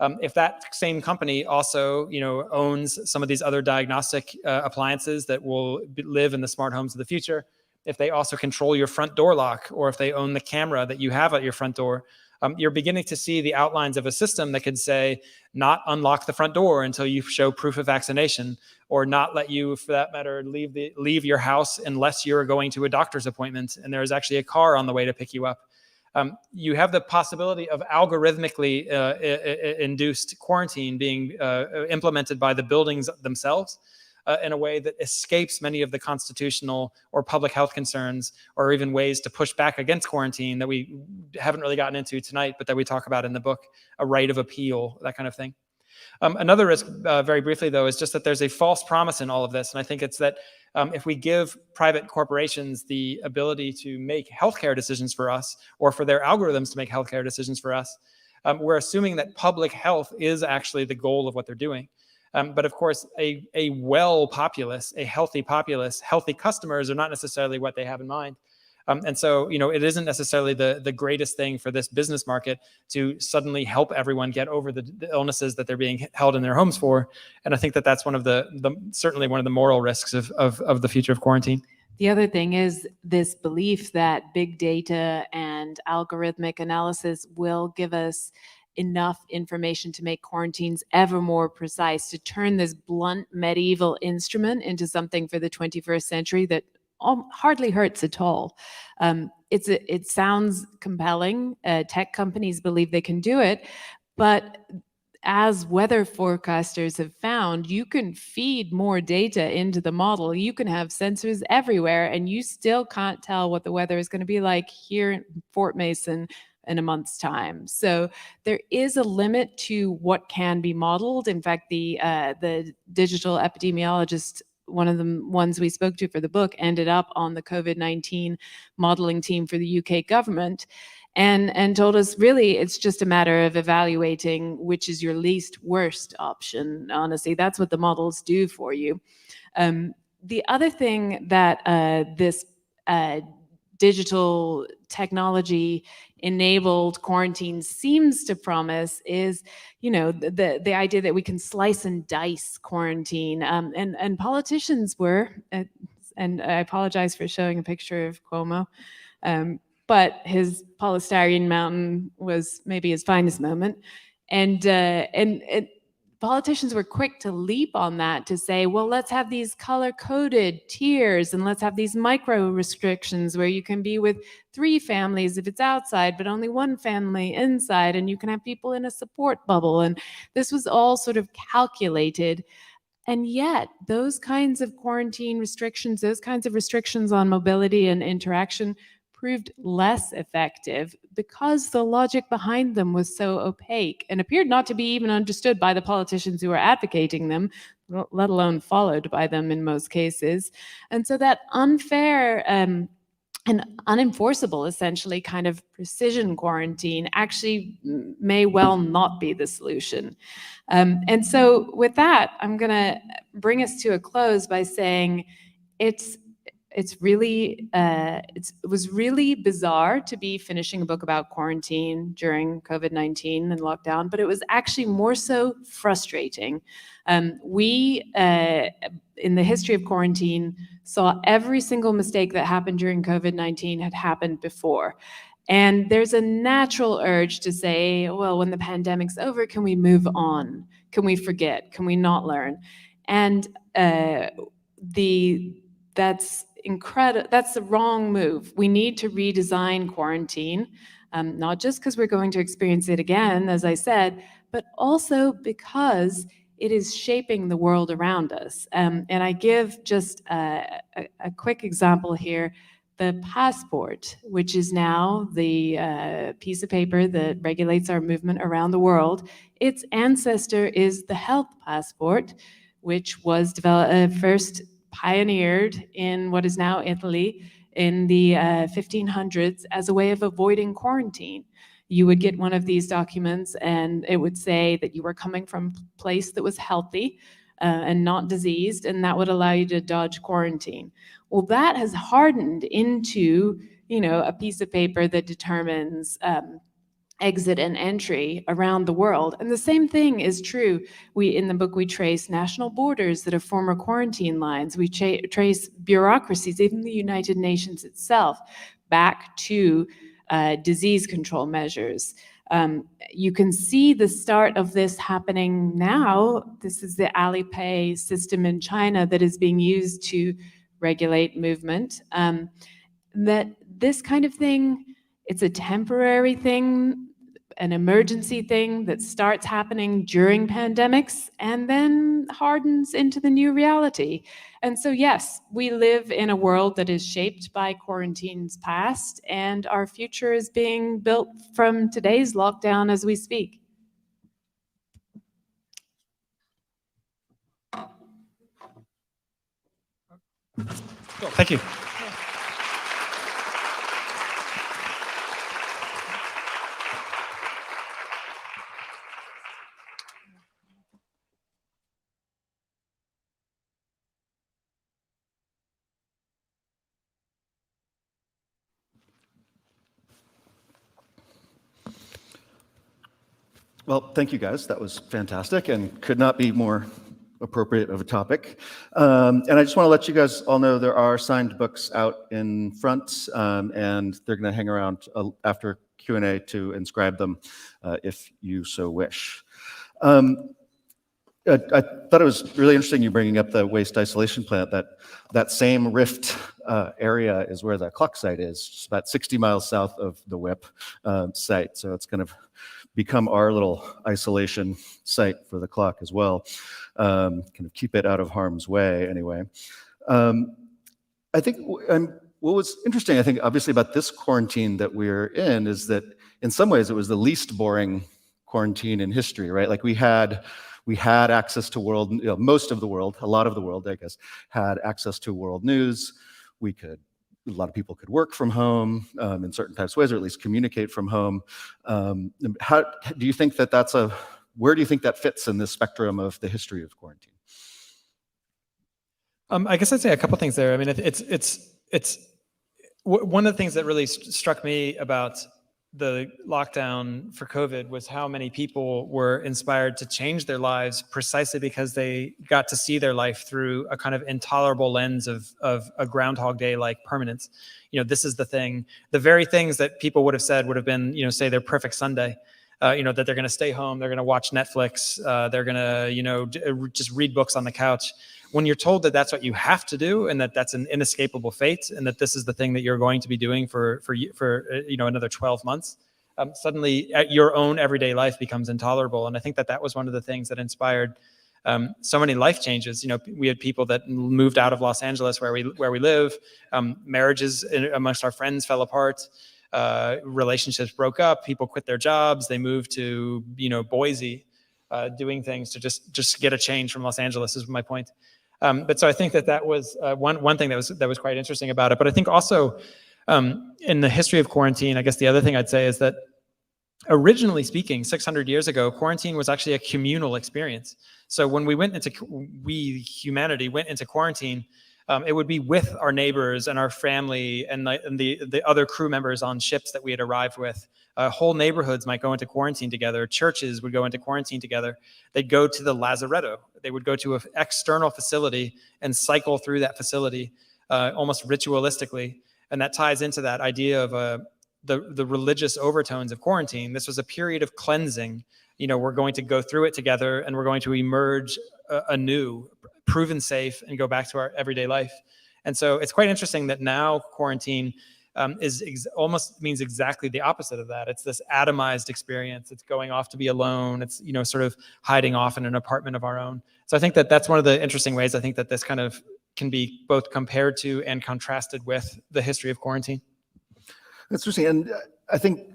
If that same company also, owns some of these other diagnostic appliances that will live in the smart homes of the future, if they also control your front door lock, or if they own the camera that you have at your front door, You're beginning to see the outlines of a system that could say, not unlock the front door until you show proof of vaccination, or not let you, for that matter, leave your house unless you're going to a doctor's appointment and there is actually a car on the way to pick you up. You have the possibility of algorithmically induced quarantine being implemented by the buildings themselves in a way that escapes many of the constitutional or public health concerns, or even ways to push back against quarantine that we haven't really gotten into tonight, but that we talk about in the book, a right of appeal, that kind of thing. Another risk, very briefly though, is just that there's a false promise in all of this. And I think it's that if we give private corporations the ability to make healthcare decisions for us, or for their algorithms to make healthcare decisions for us, we're assuming that public health is actually the goal of what they're doing. But of course, a well populace, a healthy populace, healthy customers are not necessarily what they have in mind. And so, it isn't necessarily the greatest thing for this business market to suddenly help everyone get over the illnesses that they're being held in their homes for. And I think that that's one of certainly one of the moral risks of the future of quarantine. The other thing is this belief that big data and algorithmic analysis will give us enough information to make quarantines ever more precise, to turn this blunt medieval instrument into something for the 21st century that hardly hurts at all. It sounds compelling. Tech companies believe they can do it, but as weather forecasters have found, you can feed more data into the model. You can have sensors everywhere, and you still can't tell what the weather is going to be like here in Fort Mason in a month's time. So there is a limit to what can be modeled. In fact, the digital epidemiologist, one of the ones we spoke to for the book, ended up on the COVID-19 modeling team for the UK government, and told us really it's just a matter of evaluating which is your least worst option. Honestly, that's what the models do for you. The other thing that this digital technology enabled quarantine seems to promise is, the idea that we can slice and dice quarantine. And politicians were, and I apologize for showing a picture of Cuomo, but his polystyrene mountain was maybe his finest moment. And politicians were quick to leap on that, to say, well, let's have these color-coded tiers, and let's have these micro restrictions where you can be with 3 families if it's outside, but only 1 family inside, and you can have people in a support bubble. And this was all sort of calculated. And yet, those kinds of quarantine restrictions, those kinds of restrictions on mobility and interaction proved less effective because the logic behind them was so opaque and appeared not to be even understood by the politicians who were advocating them, let alone followed by them in most cases. And so that unfair and unenforceable, essentially, kind of precision quarantine actually may well not be the solution. And so with that, I'm going to bring us to a close by saying it was really bizarre to be finishing a book about quarantine during COVID-19 and lockdown, but it was actually more so frustrating. We, in the history of quarantine, saw every single mistake that happened during COVID-19 had happened before. And there's a natural urge to say, well, when the pandemic's over, can we move on? Can we forget? Can we not learn? And that's incredible. That's the wrong move. We need to redesign quarantine, not just because we're going to experience it again, as I said, but also because it is shaping the world around us. And I give just a quick example here. The passport, which is now the piece of paper that regulates our movement around the world, its ancestor is the health passport, which was first pioneered in what is now Italy in the 1500s as a way of avoiding quarantine. You would get one of these documents and it would say that you were coming from a place that was healthy and not diseased, and that would allow you to dodge quarantine. Well, that has hardened into, a piece of paper that determines exit and entry around the world. And the same thing is true. In the book, we trace national borders that are former quarantine lines. We trace bureaucracies, even the United Nations itself, back to disease control measures. You can see the start of this happening now. This is the Alipay system in China that is being used to regulate movement. That this kind of thing, it's a temporary thing, an emergency thing that starts happening during pandemics and then hardens into the new reality. And so, yes, we live in a world that is shaped by quarantines past, and our future is being built from today's lockdown as we speak. Cool. Thank you. Well, thank you guys. That was fantastic and could not be more appropriate of a topic. And I just want to let you guys all know there are signed books out in front, and they're going to hang around after Q&A to inscribe them if you so wish. I thought it was really interesting you bringing up the waste isolation plant. That same rift area is where the clock site is, just about 60 miles south of the WIP site. So it's kind of become our little isolation site for the clock as well. Kind of keep it out of harm's way anyway. I think what was interesting, I think, obviously about this quarantine that we're in is that in some ways it was the least boring quarantine in history, right? Like we had access to world, most of the world, a lot of the world, I guess, had access to world news. A lot of people could work from home in certain types of ways, or at least communicate from home. How do you think where do you think that fits in this spectrum of the history of quarantine? I guess I'd say a couple things there. I mean, it's one of the things that really struck me about the lockdown for COVID was how many people were inspired to change their lives precisely because they got to see their life through a kind of intolerable lens of a Groundhog Day-like permanence. This is the thing. The very things that people would have said would have been, say, their perfect Sunday. That they're going to stay home, they're going to watch Netflix, they're going to, just read books on the couch. When you're told that that's what you have to do and that that's an inescapable fate and that this is the thing that you're going to be doing for another 12 months, suddenly your own everyday life becomes intolerable. And I think that was one of the things that inspired so many life changes. We had people that moved out of Los Angeles where we live. Marriages amongst our friends fell apart. Relationships broke up. People quit their jobs. They moved to Boise, doing things to just get a change from Los Angeles. Is my point. But so I think that was one thing that was quite interesting about it. But I think also in the history of quarantine, I guess the other thing I'd say is that originally speaking, 600 years ago, quarantine was actually a communal experience. So when humanity went into quarantine, it would be with our neighbors and our family and the other crew members on ships that we had arrived with. Whole neighborhoods might go into quarantine together. Churches would go into quarantine together. They'd go to the lazaretto. They would go to an external facility and cycle through that facility almost ritualistically. And that ties into that idea of the religious overtones of quarantine. This was a period of cleansing. We're going to go through it together and we're going to emerge anew, proven safe, and go back to our everyday life. And so it's quite interesting that now quarantine almost means exactly the opposite of that. It's this atomized experience. It's going off to be alone. It's sort of hiding off in an apartment of our own. So I think that that's one of the interesting ways I think that this kind of can be both compared to and contrasted with the history of quarantine. That's interesting, and I think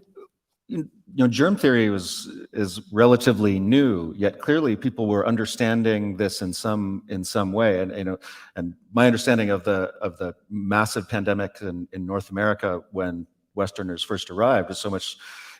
germ theory is relatively new, yet clearly people were understanding this in some way. And my understanding of the massive pandemic in North America when Westerners first arrived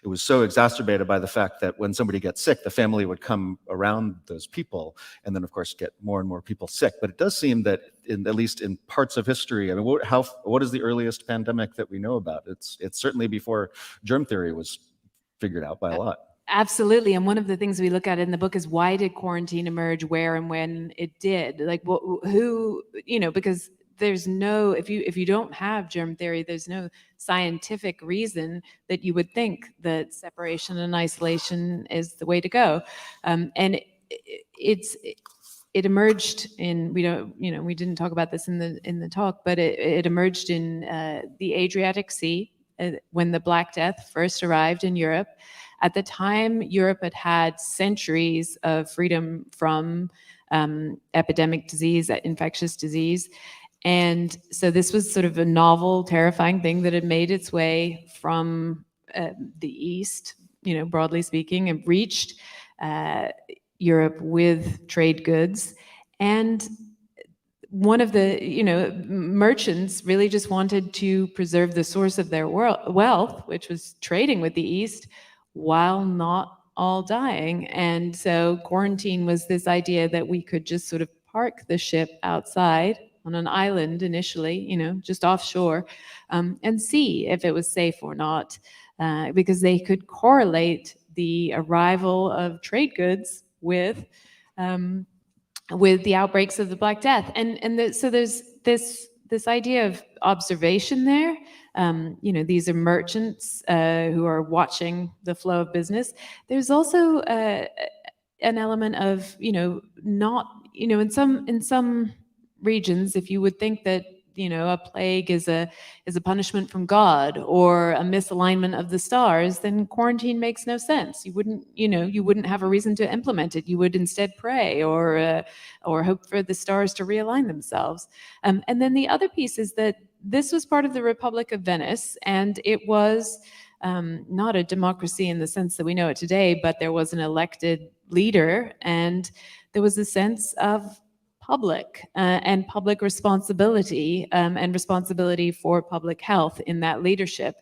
it was so exacerbated by the fact that when somebody gets sick, the family would come around those people and then of course get more and more people sick. But it does seem that at least in parts of history, I mean, what is the earliest pandemic that we know about? It's certainly before germ theory was figured out by a lot. Absolutely. And one of the things we look at in the book is why did quarantine emerge, where and when it did? Like who, because there's no, if you don't have germ theory, there's no scientific reason that you would think that separation and isolation is the way to go. And it emerged in, we didn't talk about this in the talk, but it emerged in the Adriatic Sea when the Black Death first arrived in Europe. At the time, Europe had centuries of freedom from epidemic disease, infectious disease. And so this was sort of a novel, terrifying thing that had made its way from the East, broadly speaking, and reached Europe with trade goods. And one of the, merchants really just wanted to preserve the source of their wealth, which was trading with the East, while not all dying. And so quarantine was this idea that we could just sort of park the ship outside on an island initially, just offshore, and see if it was safe or not, because they could correlate the arrival of trade goods with the outbreaks of the Black Death. So there's this idea of observation there. These are merchants who are watching the flow of business. There's also an element of, not, in some regions, if you would think that, a plague is a punishment from God or a misalignment of the stars, then quarantine makes no sense. You wouldn't have a reason to implement it. You would instead pray or hope for the stars to realign themselves. And then the other piece is that this was part of the Republic of Venice, and it was not a democracy in the sense that we know it today, but there was an elected leader, and there was a sense of public and public responsibility and responsibility for public health in that leadership.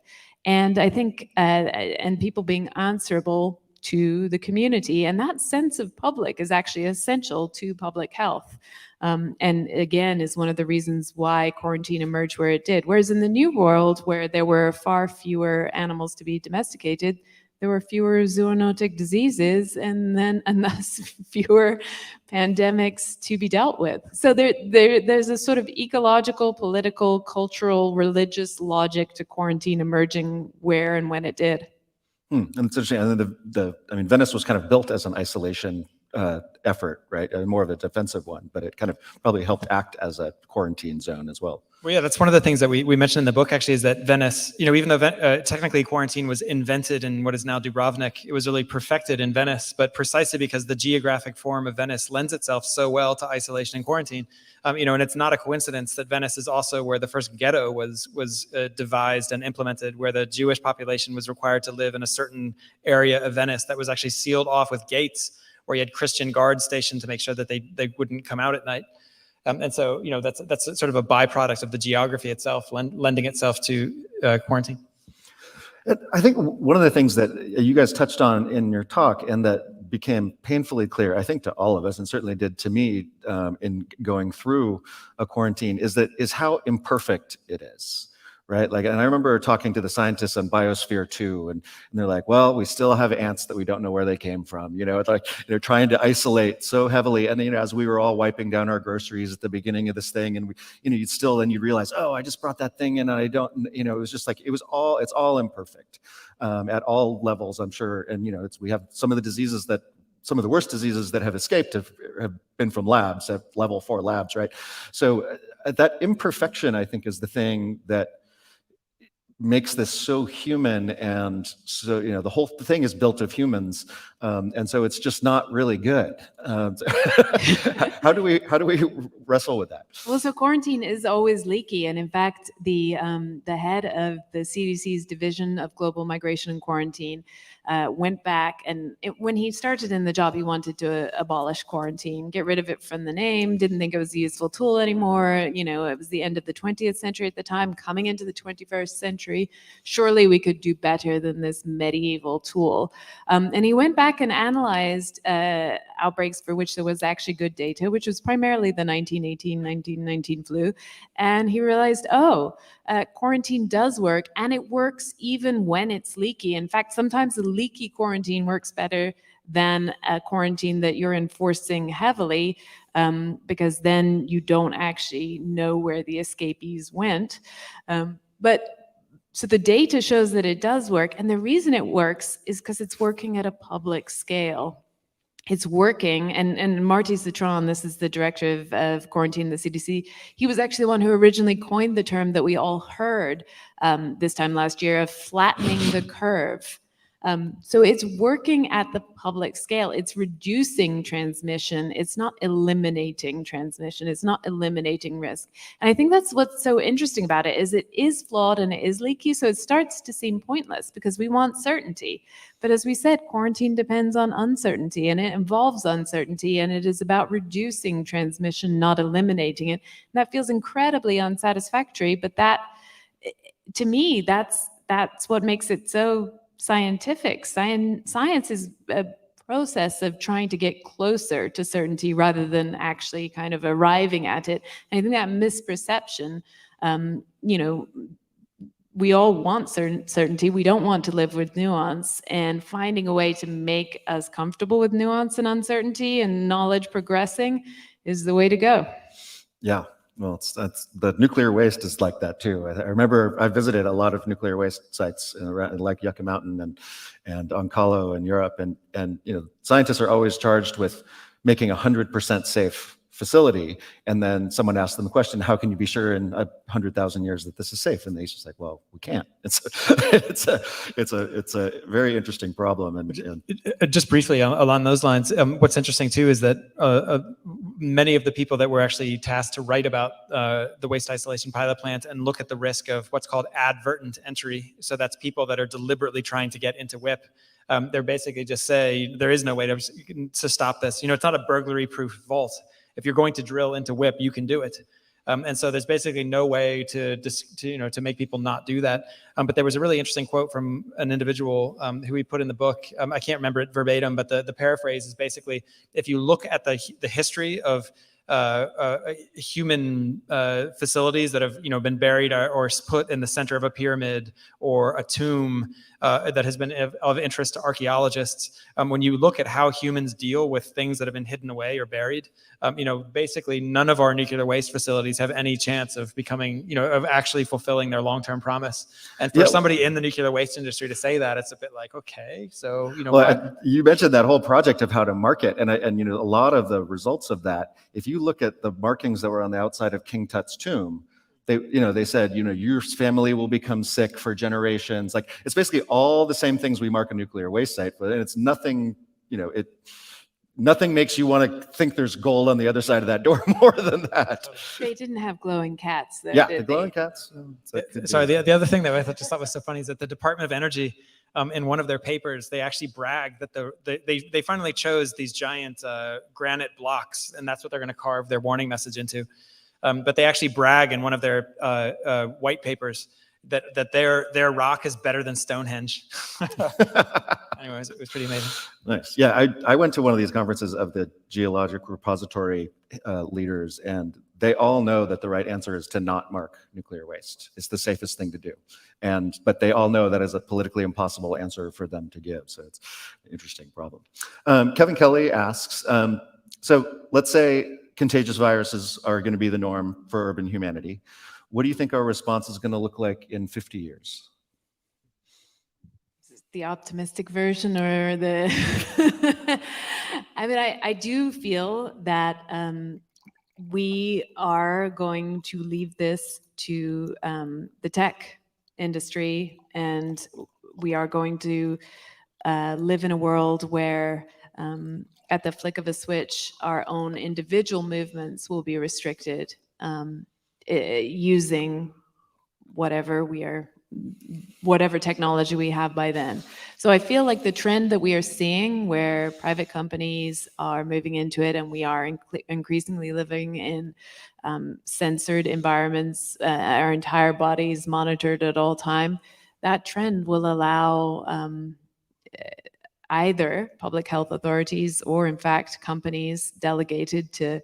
And I think, and people being answerable to the community, and that sense of public is actually essential to public health. And again, is one of the reasons why quarantine emerged where it did. Whereas in the New World, where there were far fewer animals to be domesticated, there were fewer zoonotic diseases and thus fewer pandemics to be dealt with. So there's a sort of ecological, political, cultural, religious logic to quarantine emerging where and when it did. And it's interesting. And Venice was kind of built as an isolation effort, right? More of a defensive one, but it kind of probably helped act as a quarantine zone as well. Well, yeah, that's one of the things that we mentioned in the book, actually, is that Venice, even though technically quarantine was invented in what is now Dubrovnik, it was really perfected in Venice, but precisely because the geographic form of Venice lends itself so well to isolation and quarantine. And it's not a coincidence that Venice is also where the first ghetto was devised and implemented, where the Jewish population was required to live in a certain area of Venice that was actually sealed off with gates, where you had Christian guards stationed to make sure that they wouldn't come out at night. And so, that's sort of a byproduct of the geography itself, lending itself to quarantine. I think one of the things that you guys touched on in your talk, and that became painfully clear, I think, to all of us, and certainly did to me in going through a quarantine, is how imperfect it is. Right? And I remember talking to the scientists on Biosphere 2, and they're like, well, we still have ants that we don't know where they came from. It's like they're trying to isolate so heavily. And as we were all wiping down our groceries at the beginning of this thing, and you'd realize, oh, I just brought that thing in, and I don't, it was just like, it's all imperfect at all levels, I'm sure. And, we have some of the worst diseases that have escaped have been from labs, at level 4 labs, right? So that imperfection, I think, is the thing that makes this so human, and so the whole thing is built of humans, and so it's just not really good. How do we wrestle with that? Well, so quarantine is always leaky, and in fact, the head of the CDC's Division of Global Migration and Quarantine went back, and when he started in the job, he wanted to abolish quarantine, get rid of it from the name, didn't think it was a useful tool anymore. It was the end of the 20th century at the time, coming into the 21st century. Surely we could do better than this medieval tool. And he went back and analyzed outbreaks for which there was actually good data, which was primarily the 1918-1919 flu. And he realized, quarantine does work, and it works even when it's leaky. In fact, sometimes the leaky quarantine works better than a quarantine that you're enforcing heavily. because then you don't actually know where the escapees went. So the data shows that it does work, and the reason it works is because it's working at a public scale. It's working, and Marty Citron, this is the director of quarantine, the CDC, he was actually the one who originally coined the term that we all heard this time last year of flattening the curve. So it's working at the public scale. It's reducing transmission. It's not eliminating transmission. It's not eliminating risk. And I think that's what's so interesting about it, is it is flawed and it is leaky. So it starts to seem pointless because we want certainty. But as we said, quarantine depends on uncertainty, and it involves uncertainty, and it is about reducing transmission, not eliminating it. And that feels incredibly unsatisfactory, but that, to me, that's what makes it so scientific. Science is a process of trying to get closer to certainty rather than actually kind of arriving at it. And I think that misperception, we all want certainty. We don't want to live with nuance, and finding a way to make us comfortable with nuance and uncertainty and knowledge progressing is the way to go. Yeah. Well, that's the nuclear waste is like that too. I remember I visited a lot of nuclear waste sites like Yucca Mountain and Oncalo in Europe, and scientists are always charged with making 100% safe facility, and then someone asked them the question, how can you be sure in 100,000 years that this is safe? And they just like, well, we can't. It's a very interesting problem. And just briefly along those lines, what's interesting too is that many of the people that were actually tasked to write about the waste isolation pilot plant and look at the risk of what's called advertent entry, so that's people that are deliberately trying to get into WIP, they're basically just say there is no way to stop this. It's not a burglary-proof vault. If you're going to drill into WIP, you can do it. And so there's basically no way to make people not do that. But there was a really interesting quote from an individual who we put in the book. I can't remember it verbatim, but the paraphrase is basically, if you look at the history of human facilities that have been buried or put in the center of a pyramid or a tomb that has been of interest to archaeologists, when you look at how humans deal with things that have been hidden away or buried, basically none of our nuclear waste facilities have any chance of becoming, of actually fulfilling their long-term promise. And for somebody in the nuclear waste industry to say that, it's a bit like, okay, so you mentioned that whole project of how to market, and a lot of the results of that, if you look at the markings that were on the outside of King Tut's tomb, they said, your family will become sick for generations. Like, it's basically all the same things we mark a nuclear waste site, but it's nothing, nothing makes you want to think there's gold on the other side of that door more than that. They didn't have glowing cats though, Yeah, did the glowing cats. Sorry, the other thing that I just thought was so funny is that the Department of Energy, in one of their papers, they actually bragged that they finally chose these giant granite blocks, and that's what they're going to carve their warning message into. But they actually brag in one of their white papers that their rock is better than Stonehenge. Anyways, it was pretty amazing. Nice. Yeah, I went to one of these conferences of the geologic repository leaders, and they all know that the right answer is to not mark nuclear waste. It's the safest thing to do. But they all know that is a politically impossible answer for them to give. So it's an interesting problem. Kevin Kelly asks, so let's say contagious viruses are going to be the norm for urban humanity. What do you think our response is going to look like in 50 years? The optimistic version or the... I do feel that we are going to leave this to the tech industry, and we are going to live in a world where at the flick of a switch, our own individual movements will be restricted using whatever technology we have by then. So I feel like the trend that we are seeing, where private companies are moving into it and we are increasingly living in censored environments, our entire bodies monitored at all time, that trend will allow either public health authorities or, in fact, companies delegated to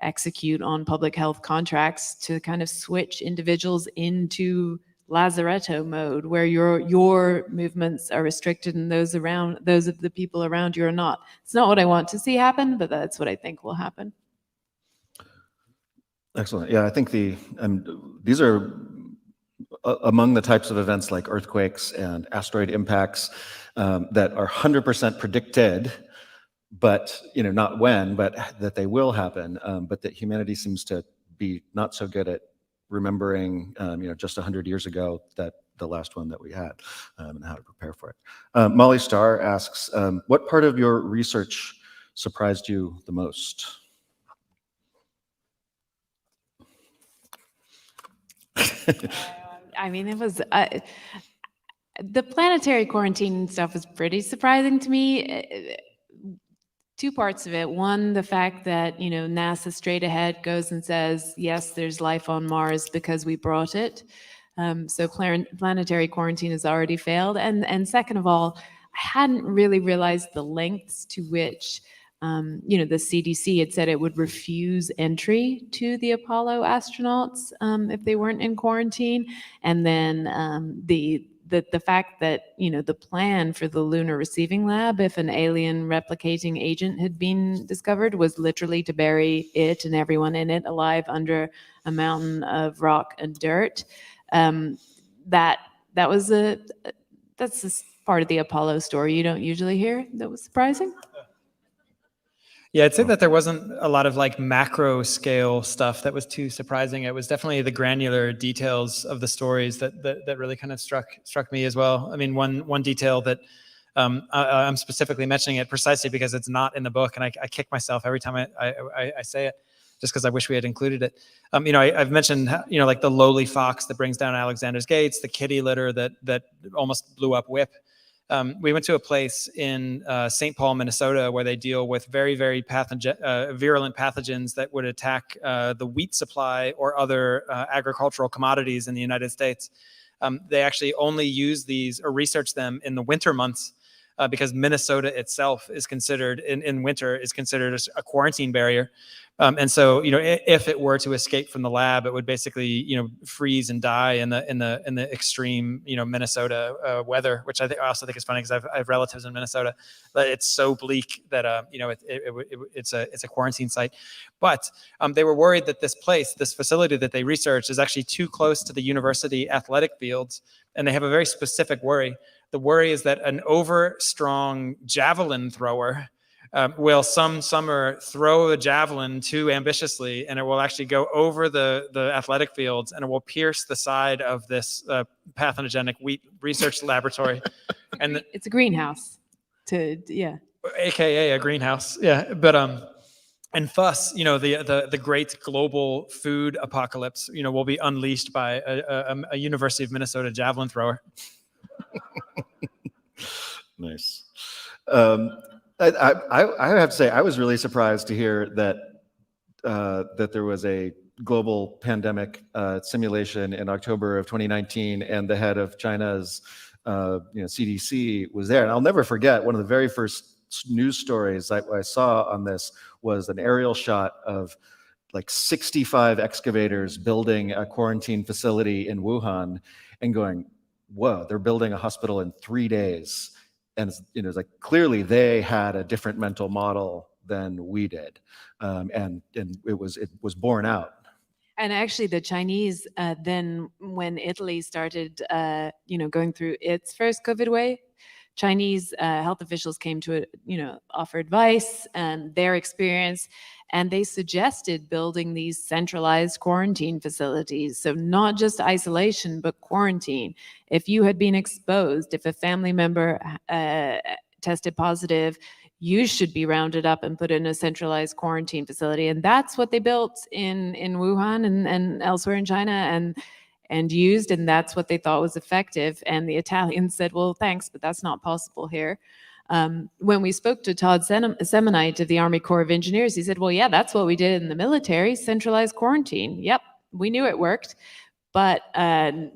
execute on public health contracts to kind of switch individuals into lazaretto mode, where your movements are restricted and those of the people around you are not. It's not what I want to see happen, but that's what I think will happen. Excellent. Yeah, I think these are among the types of events like earthquakes and asteroid impacts that are 100% predicted, but not when, but that they will happen. But that humanity seems to be not so good at remembering, just 100 years ago that the last one that we had, and how to prepare for it. Molly Starr asks, what part of your research surprised you the most? I mean, it was the planetary quarantine stuff was pretty surprising to me. Two parts of it. One, the fact that NASA straight ahead goes and says, yes, there's life on Mars because we brought it. So planetary quarantine has already failed. And second of all, I hadn't really realized the lengths to which the CDC had said it would refuse entry to the Apollo astronauts if they weren't in quarantine. And then the fact that, the plan for the lunar receiving lab, if an alien replicating agent had been discovered, was literally to bury it and everyone in it alive under a mountain of rock and dirt. That's this part of the Apollo story you don't usually hear. That was surprising. Yeah, I'd say that there wasn't a lot of like macro scale stuff that was too surprising. It was definitely the granular details of the stories that really kind of struck me as well. I mean, one detail that I'm specifically mentioning it precisely because it's not in the book, and I kick myself every time I say it, just because I wish we had included it. I've mentioned like the lowly fox that brings down Alexander's gates, the kitty litter that almost blew up Whip. We went to a place in St. Paul, Minnesota, where they deal with very, very virulent pathogens that would attack the wheat supply or other agricultural commodities in the United States. They actually only use these or research them in the winter months because Minnesota itself is considered, in winter, is considered a quarantine barrier. And so, if it were to escape from the lab, it would basically, freeze and die in the extreme, Minnesota weather, which I also think is funny because I have relatives in Minnesota. But it's so bleak that it's a quarantine site. But they were worried that this facility that they researched, is actually too close to the university athletic fields, and they have a very specific worry. The worry is that an over-strong javelin thrower will some summer throw a javelin too ambitiously, and it will actually go over the athletic fields, and it will pierce the side of this pathogenic wheat research laboratory. And it's a greenhouse, AKA a greenhouse, yeah. But and thus, the great global food apocalypse, will be unleashed by a University of Minnesota javelin thrower. Nice. I have to say, I was really surprised to hear that there was a global pandemic simulation in October of 2019, and the head of China's CDC was there. And I'll never forget, one of the very first news stories I saw on this was an aerial shot of like 65 excavators building a quarantine facility in Wuhan, and going, whoa, they're building a hospital in 3 days. And it's like, clearly they had a different mental model than we did, and it was borne out. And actually, the Chinese then, when Italy started, going through its first COVID wave, Chinese health officials came to offer advice and their experience, and they suggested building these centralized quarantine facilities. So not just isolation, but quarantine. If you had been exposed, if a family member tested positive, you should be rounded up and put in a centralized quarantine facility. And that's what they built in Wuhan and elsewhere in China and used, and that's what they thought was effective. And the Italians said, well, thanks, but that's not possible here. When we spoke to Todd Semonite of the Army Corps of Engineers, he said, well, yeah, that's what we did in the military, centralized quarantine. Yep, we knew it worked, but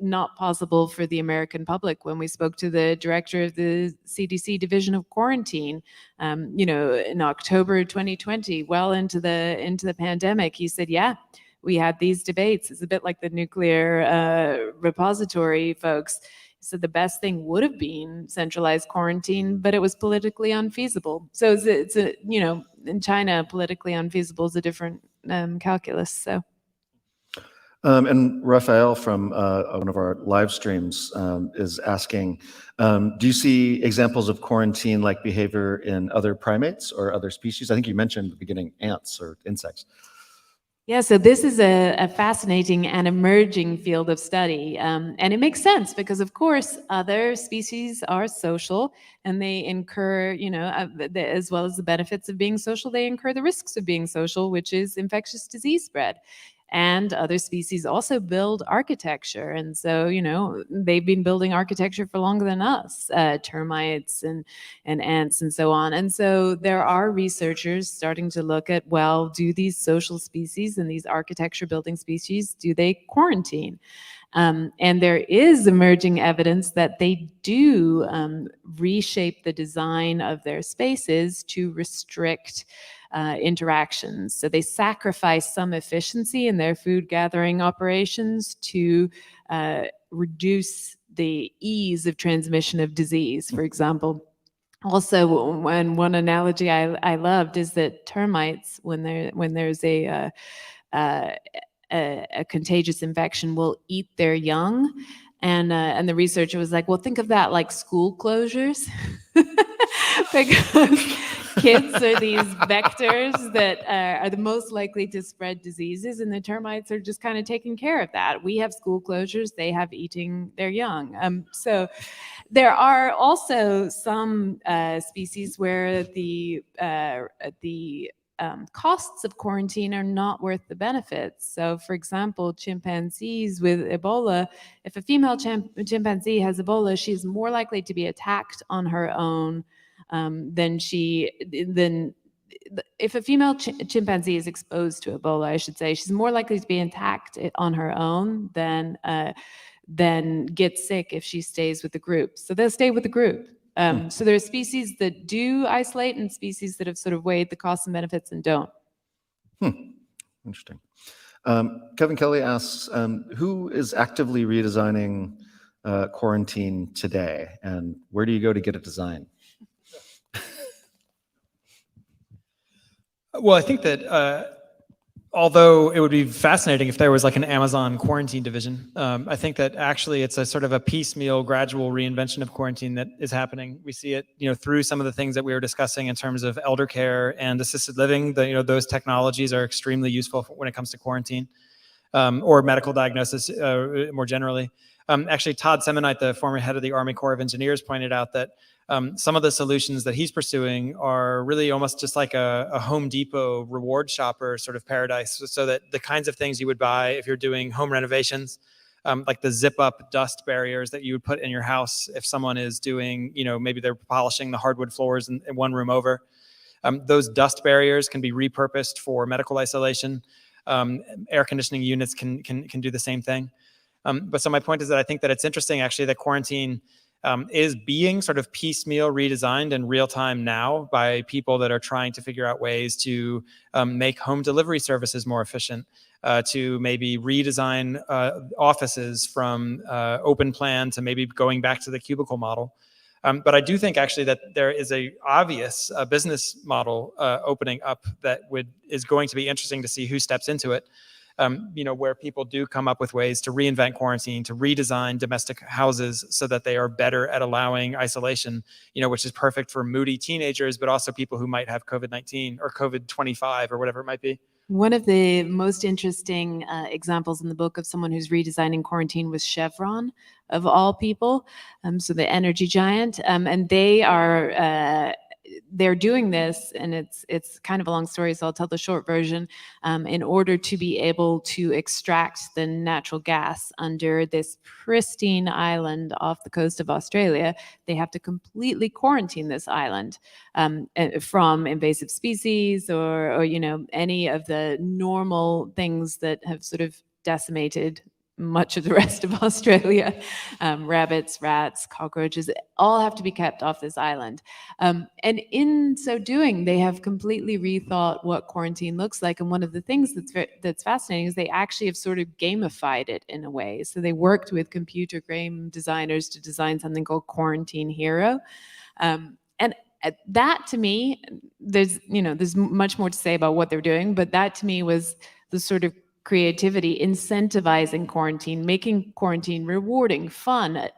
not possible for the American public. When we spoke to the director of the CDC Division of Quarantine, in October 2020, well into the pandemic, he said, yeah, we had these debates. It's a bit like the nuclear repository folks. So the best thing would have been centralized quarantine, but it was politically unfeasible. So it's in China, politically unfeasible is a different calculus. So And Raphael from one of our live streams is asking, do you see examples of quarantine-like behavior in other primates or other species? I think you mentioned at the beginning ants or insects. Yeah, so this is a fascinating and emerging field of study. And it makes sense because, of course, other species are social and they incur, as well as the benefits of being social, they incur the risks of being social, which is infectious disease spread. And other species also build architecture. And so, they've been building architecture for longer than us, termites and ants and so on. And so there are researchers starting to look at, well, do these social species and these architecture building species, do they quarantine? And there is emerging evidence that they do reshape the design of their spaces to restrict interactions. So they sacrifice some efficiency in their food gathering operations to reduce the ease of transmission of disease, for example. Also, one analogy I loved is that termites, when there's a contagious infection, will eat their young. And the researcher was like, well, think of that like school closures. Because kids are these vectors that are the most likely to spread diseases, and the termites are just kind of taking care of that. We have school closures, they have eating their young. So there are also some species where the costs of quarantine are not worth the benefits. So, for example, chimpanzees with Ebola, if a female chimpanzee has Ebola, she's more likely to be attacked on her own than if a female chimpanzee is exposed to Ebola, I should say, she's more likely to be attacked on her own than get sick if she stays with the group. So they'll stay with the group. So there are species that do isolate and species that have sort of weighed the costs and benefits and don't. Interesting. Kevin Kelly asks, who is actively redesigning quarantine today, and where do you go to get it designed? Well, I think that although it would be fascinating if there was like an Amazon quarantine division, I think that actually it's a sort of a piecemeal, gradual reinvention of quarantine that is happening. We see it, through some of the things that we were discussing in terms of elder care and assisted living. Those technologies are extremely useful when it comes to quarantine or medical diagnosis more generally. Actually, Todd Semonite, the former head of the Army Corps of Engineers, pointed out that some of the solutions that he's pursuing are really almost just like a Home Depot reward shopper sort of paradise, so that the kinds of things you would buy if you're doing home renovations, like the zip up dust barriers that you would put in your house if someone is doing, maybe they're polishing the hardwood floors in one room over. Those dust barriers can be repurposed for medical isolation. Air conditioning units can do the same thing. But so my point is that I think that it's interesting actually that quarantine is being sort of piecemeal redesigned in real time now by people that are trying to figure out ways to make home delivery services more efficient, to maybe redesign offices from open plan to maybe going back to the cubicle model. But I do think actually that there is a obvious business model opening up that is going to be interesting to see who steps into it. Where people do come up with ways to reinvent quarantine, to redesign domestic houses so that they are better at allowing isolation, which is perfect for moody teenagers, but also people who might have COVID-19 or COVID-25 or whatever it might be. One of the most interesting examples in the book of someone who's redesigning quarantine was Chevron, of all people. So the energy giant, and they're doing this, and it's kind of a long story, so I'll tell the short version. In order to be able to extract the natural gas under this pristine island off the coast of Australia, they have to completely quarantine this island from invasive species or any of the normal things that have sort of decimated much of the rest of Australia. Rabbits, rats, cockroaches, all have to be kept off this island. And in so doing, they have completely rethought what quarantine looks like. And one of the things that's fascinating is they actually have sort of gamified it in a way. So they worked with computer game designers to design something called Quarantine Hero. And that to me, there's much more to say about what they're doing, but that to me was the sort of creativity, incentivizing quarantine, making quarantine rewarding, fun,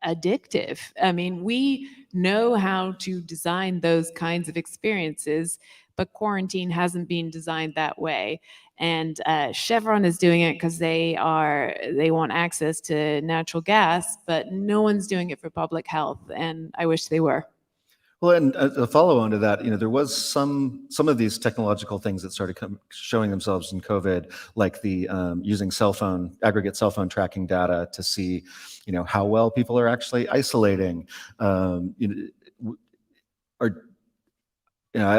addictive. I mean, we know how to design those kinds of experiences, but quarantine hasn't been designed that way. And Chevron is doing it because they want access to natural gas, but no one's doing it for public health, and I wish they were. Well, and a follow-on to that, there was some of these technological things that started showing themselves in COVID, like the using aggregate cell phone tracking data to see, how well people are actually isolating. I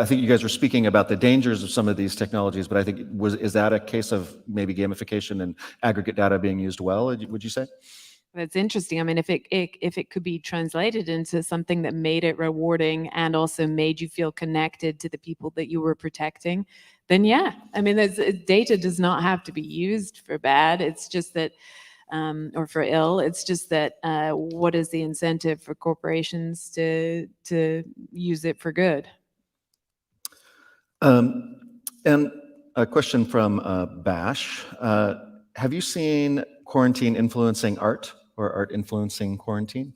think you guys were speaking about the dangers of some of these technologies, but I think is that a case of maybe gamification and aggregate data being used well? Would you say? That's interesting. I mean, if it could be translated into something that made it rewarding and also made you feel connected to the people that you were protecting, then yeah. I mean, data does not have to be used for bad. It's just that, or for ill. It's just that what is the incentive for corporations to use it for good? And a question from Bash. Have you seen quarantine influencing art or art influencing quarantine?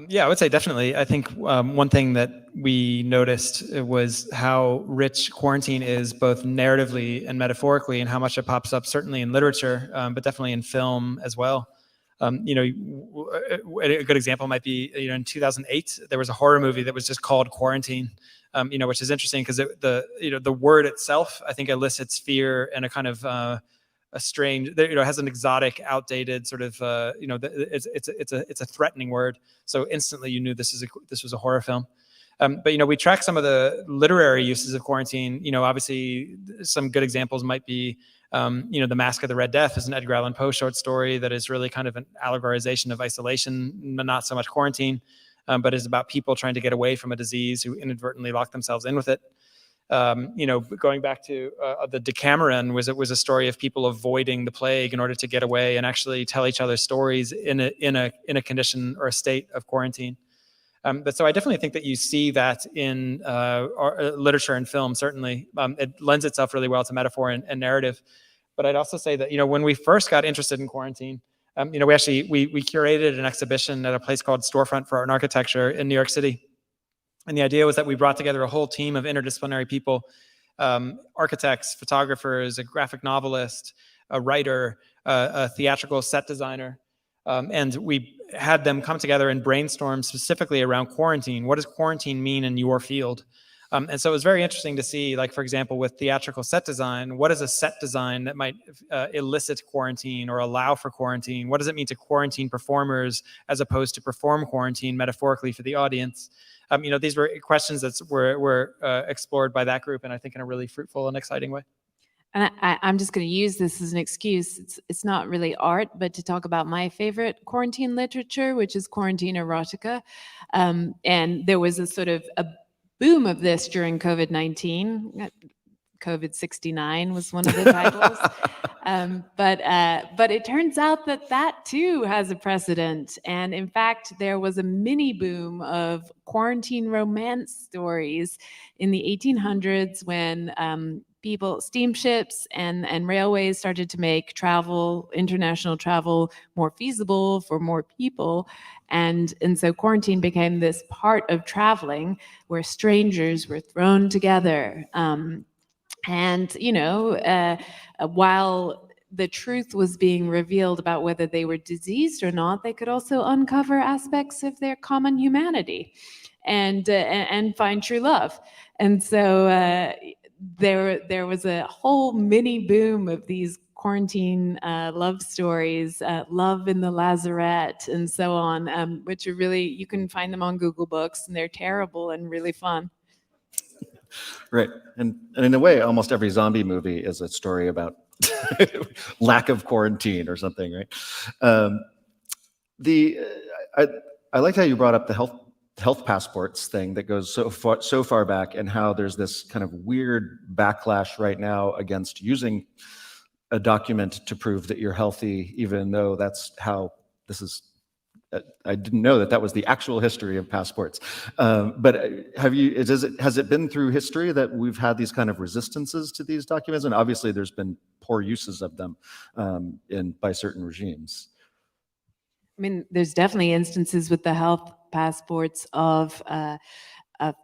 Yeah, I would say definitely. I think one thing that we noticed was how rich quarantine is, both narratively and metaphorically, and how much it pops up certainly in literature, but definitely in film as well. A good example might be, in 2008, there was a horror movie that was just called Quarantine, which is interesting because the word itself, I think, elicits fear and a kind of a strange, it has an exotic, outdated sort of, it's a threatening word. So instantly you knew this was a horror film. But we track some of the literary uses of quarantine. Obviously some good examples might be, The Mask of the Red Death is an Edgar Allan Poe short story that is really kind of an allegorization of isolation, but not so much quarantine, but is about people trying to get away from a disease who inadvertently lock themselves in with it. Going back to the Decameron was a story of people avoiding the plague in order to get away and actually tell each other stories in a condition or a state of quarantine. But so I definitely think that you see that in literature and film. Certainly, it lends itself really well to metaphor and narrative. But I'd also say that when we first got interested in quarantine, we curated an exhibition at a place called Storefront for Art and Architecture in New York City. And the idea was that we brought together a whole team of interdisciplinary people, architects, photographers, a graphic novelist, a writer, a theatrical set designer. And we had them come together and brainstorm specifically around quarantine. What does quarantine mean in your field? And so it was very interesting to see, like, for example, with theatrical set design, what is a set design that might elicit quarantine or allow for quarantine? What does it mean to quarantine performers as opposed to perform quarantine metaphorically for the audience? These were questions that were explored by that group, and I think in a really fruitful and exciting way. And I'm just going to use this as an excuse. It's not really art, but to talk about my favorite quarantine literature, which is quarantine erotica. And there was a sort of a boom of this during COVID-19. COVID-69 was one of the titles. But it turns out that too has a precedent. And in fact, there was a mini boom of quarantine romance stories in the 1800s when steamships and railways started to make international travel more feasible for more people. And so quarantine became this part of traveling where strangers were thrown together. While the truth was being revealed about whether they were diseased or not, they could also uncover aspects of their common humanity and find true love. And so there was a whole mini boom of these quarantine love stories, Love in the Lazarette, and so on, which are really, you can find them on Google Books, and they're terrible and really fun. Right. And in a way, almost every zombie movie is a story about lack of quarantine or something, right? I liked how you brought up the health passports thing that goes so far back, and how there's this kind of weird backlash right now against using a document to prove that you're healthy, even though that's how this is I didn't know that was the actual history of passports. But has it been through history that we've had these kind of resistances to these documents? And obviously there's been poor uses of them by certain regimes. I mean, there's definitely instances with the health passports of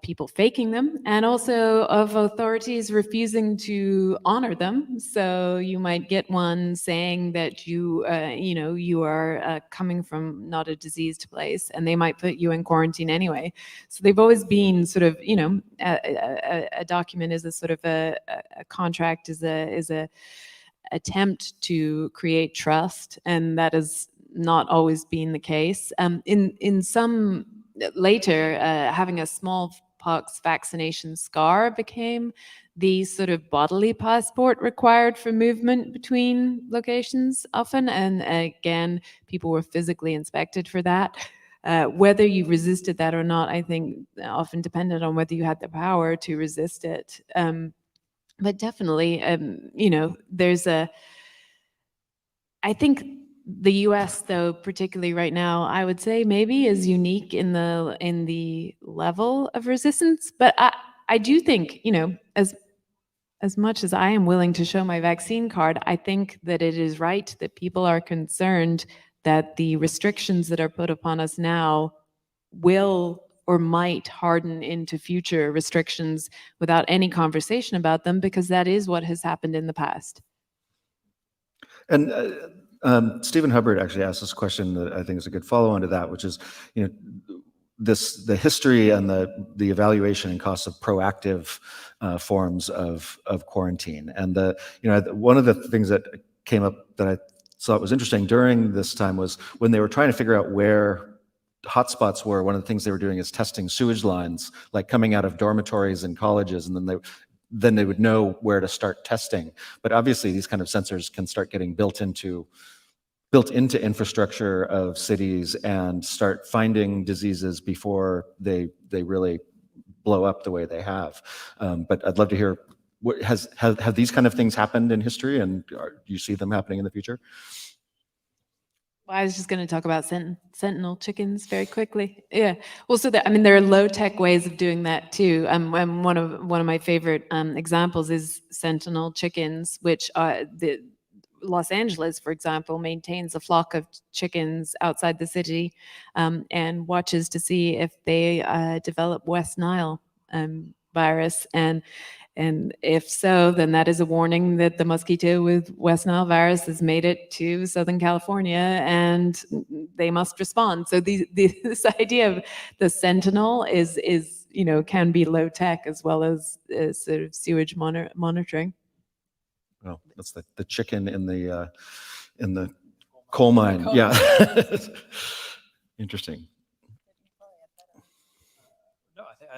people faking them, and also of authorities refusing to honor them. So you might get one saying that you are coming from not a diseased place, and they might put you in quarantine anyway. So they've always been sort of, a document is a sort of a contract, is a attempt to create trust, and that has not always been the case. In some later, having a smallpox vaccination scar became the sort of bodily passport required for movement between locations often. And again, people were physically inspected for that. Whether you resisted that or not, I think often depended on whether you had the power to resist it. But definitely, I think the US, though, particularly right now, I would say maybe is unique in the level of resistance. But I do think, as much as I am willing to show my vaccine card, I think that it is right that people are concerned that the restrictions that are put upon us now will or might harden into future restrictions without any conversation about them, because that is what has happened in the past. And Stephen Hubbard actually asked this question that I think is a good follow-on to that, which is, the history and the evaluation and costs of proactive forms of quarantine. And one of the things that came up that I thought was interesting during this time was when they were trying to figure out where hotspots were. One of the things they were doing is testing sewage lines, like coming out of dormitories and colleges, and then they would know where to start testing. But obviously these kind of sensors can start getting built into infrastructure of cities and start finding diseases before they really blow up the way they have. But I'd love to hear, have these kind of things happened in history, and do you see them happening in the future? Well, I was just going to talk about Sentinel Chickens very quickly. Yeah. Well, so there are low-tech ways of doing that too. And one of my favorite examples is Sentinel Chickens, which the Los Angeles, for example, maintains a flock of chickens outside the city and watches to see if they develop West Nile virus. And if so, then that is a warning that the mosquito with West Nile virus has made it to Southern California, and they must respond. So this idea of the Sentinel is can be low tech as well as sort of sewage monitoring. Oh, that's the chicken in the coal mine. Yeah. Interesting.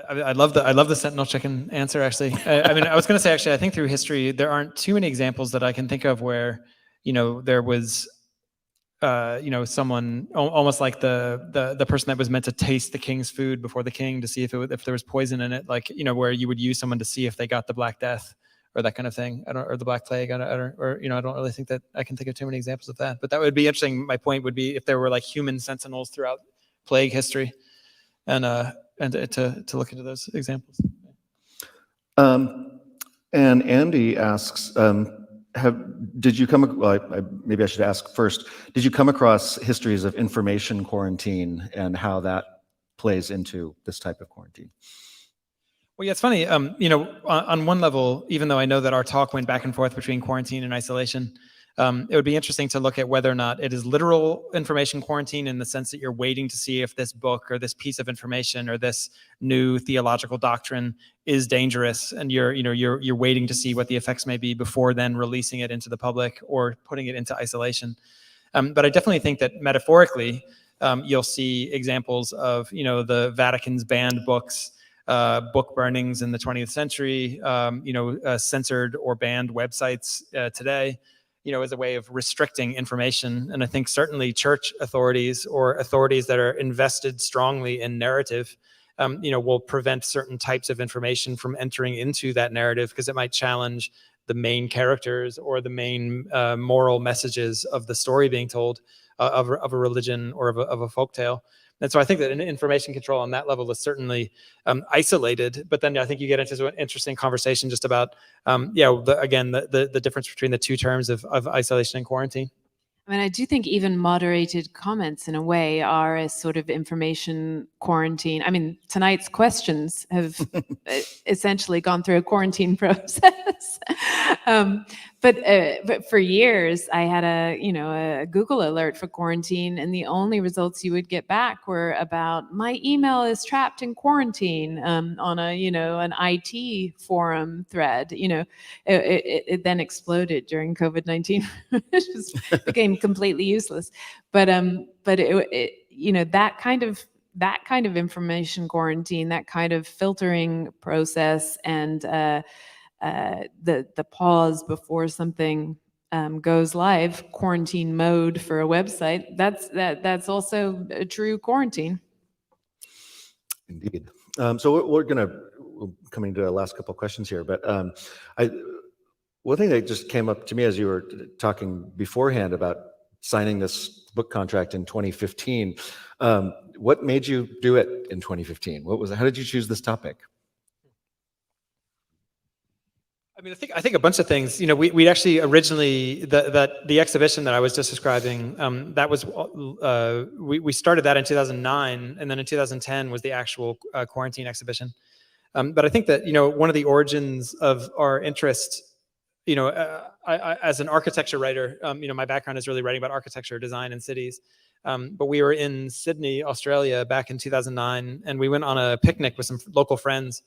I love the Sentinel chicken answer, actually. I was going to say, actually, I think through history, there aren't too many examples that I can think of where, there was, someone almost like the person that was meant to taste the king's food before the king to see if there was poison in it, like, where you would use someone to see if they got the Black Death or that kind of thing, or the Black Plague. I don't really think that I can think of too many examples of that. But that would be interesting. My point would be if there were like human sentinels throughout plague history, and to look into those examples. And Andy asks, did you come? Well, maybe I should ask first. Did you come across histories of information quarantine and how that plays into this type of quarantine? Well, yeah, it's funny. On one level, even though I know that our talk went back and forth between quarantine and isolation, it would be interesting to look at whether or not it is literal information quarantine in the sense that you're waiting to see if this book or this piece of information or this new theological doctrine is dangerous, and you're waiting to see what the effects may be before then releasing it into the public or putting it into isolation. But I definitely think that metaphorically, you'll see examples of the Vatican's banned books. Book burnings in the 20th century, censored or banned websites today, as a way of restricting information. And I think certainly church authorities or authorities that are invested strongly in narrative, will prevent certain types of information from entering into that narrative because it might challenge the main characters or the main moral messages of the story being told. of a religion or of a folktale. And so I think that information control on that level is certainly isolated. But then I think you get into an interesting conversation just about, the difference between the two terms of isolation and quarantine. I mean, I do think even moderated comments in a way are a sort of information quarantine. I mean, tonight's questions have essentially gone through a quarantine process. But for years, I had a Google alert for quarantine, and the only results you would get back were about my email is trapped in quarantine on an IT forum thread. It then exploded during COVID-19, which became completely useless. But that kind of information quarantine, that kind of filtering process, and the pause before something goes live, quarantine mode for a website, that's also a true quarantine. Indeed. So we're coming to the last couple of questions here, but one thing that just came up to me as you were talking beforehand about signing this book contract in 2015, what made you do it in 2015? How did you choose this topic? I mean, I think a bunch of things. We actually originally the exhibition that I was just describing, that was we started that in 2009, and then in 2010 was the actual quarantine exhibition. But I think that one of the origins of our interest, I, as an architecture writer, my background is really writing about architecture, design, and cities. But we were in Sydney, Australia, back in 2009, and we went on a picnic with some local friends.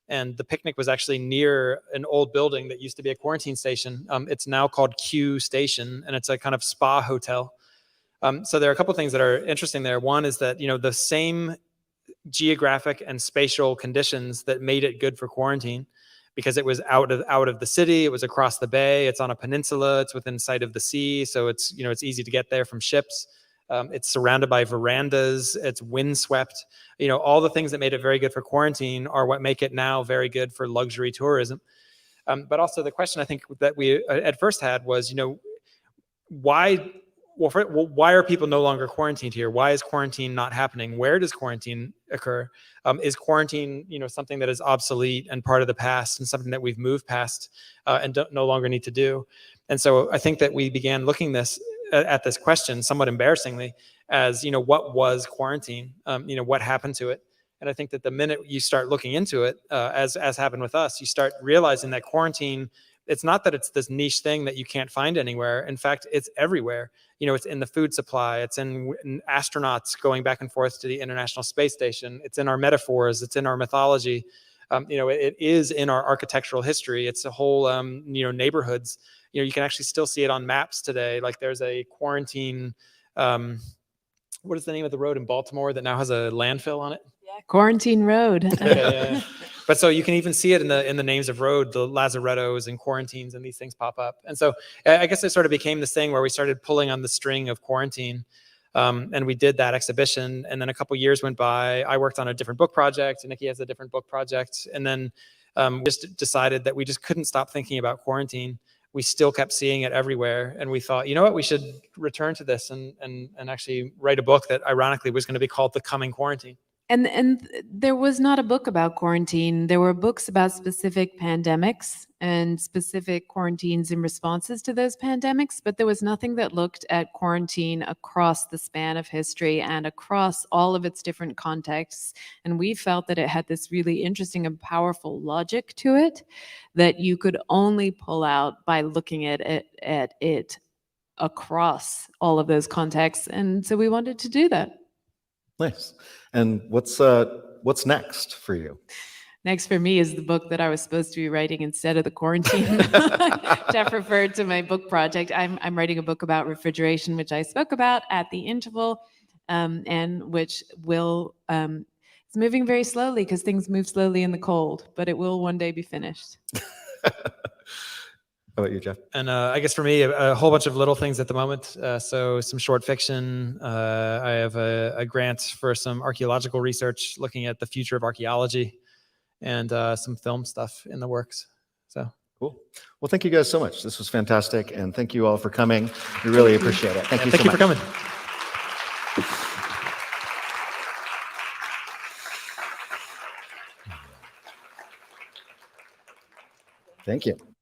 And the picnic was actually near an old building that used to be a quarantine station. It's now called Q Station, and it's a kind of spa hotel. So there are a couple of things that are interesting there. One is that the same geographic and spatial conditions that made it good for quarantine, because it was out of the city, it was across the bay, it's on a peninsula, it's within sight of the sea, so it's it's easy to get there from ships. It's surrounded by verandas, it's windswept. All the things that made it very good for quarantine are what make it now very good for luxury tourism. But also the question I think that we at first had was, why are people no longer quarantined here? Why is quarantine not happening? Where does quarantine occur? Is quarantine, something that is obsolete and part of the past, and something that we've moved past and no longer need to do? And so I think that we began looking at this question, somewhat embarrassingly, as what was quarantine? What happened to it? And I think that the minute you start looking into it, as happened with us, you start realizing that quarantine, it's not that it's this niche thing that you can't find anywhere. In fact, it's everywhere. It's in the food supply. It's in astronauts going back and forth to the International Space Station. It's in our metaphors. It's in our mythology. It is in our architectural history. It's a whole, neighborhoods. You can actually still see it on maps today. Like there's a quarantine, what is the name of the road in Baltimore that now has a landfill on it? Yeah, Quarantine Road. Yeah. But so you can even see it in the names of road, the lazarettos and quarantines, and these things pop up. And so I guess it sort of became this thing where we started pulling on the string of quarantine. And we did that exhibition. And then a couple years went by. I worked on a different book project, and Nikki has a different book project. And then just decided that we just couldn't stop thinking about quarantine. We still kept seeing it everywhere. And we thought, you know what, we should return to this and actually write a book that ironically was going to be called The Coming Quarantine. And there was not a book about quarantine. There were books about specific pandemics and specific quarantines and responses to those pandemics, but there was nothing that looked at quarantine across the span of history and across all of its different contexts. And we felt that it had this really interesting and powerful logic to it that you could only pull out by looking at it across all of those contexts. And so we wanted to do that. Nice. And what's next for you? Next for me is the book that I was supposed to be writing instead of the quarantine. Geoff referred to my book project. I'm writing a book about refrigeration, which I spoke about at the interval, and which will it's moving very slowly because things move slowly in the cold, but it will one day be finished. How about you, Geoff? And I guess for me, a whole bunch of little things at the moment. So some short fiction. I have a grant for some archaeological research looking at the future of archaeology, and some film stuff in the works. So cool. Well, thank you guys so much. This was fantastic. And thank you all for coming. We really appreciate it. Thank you so much. Thank you for coming. Thank you.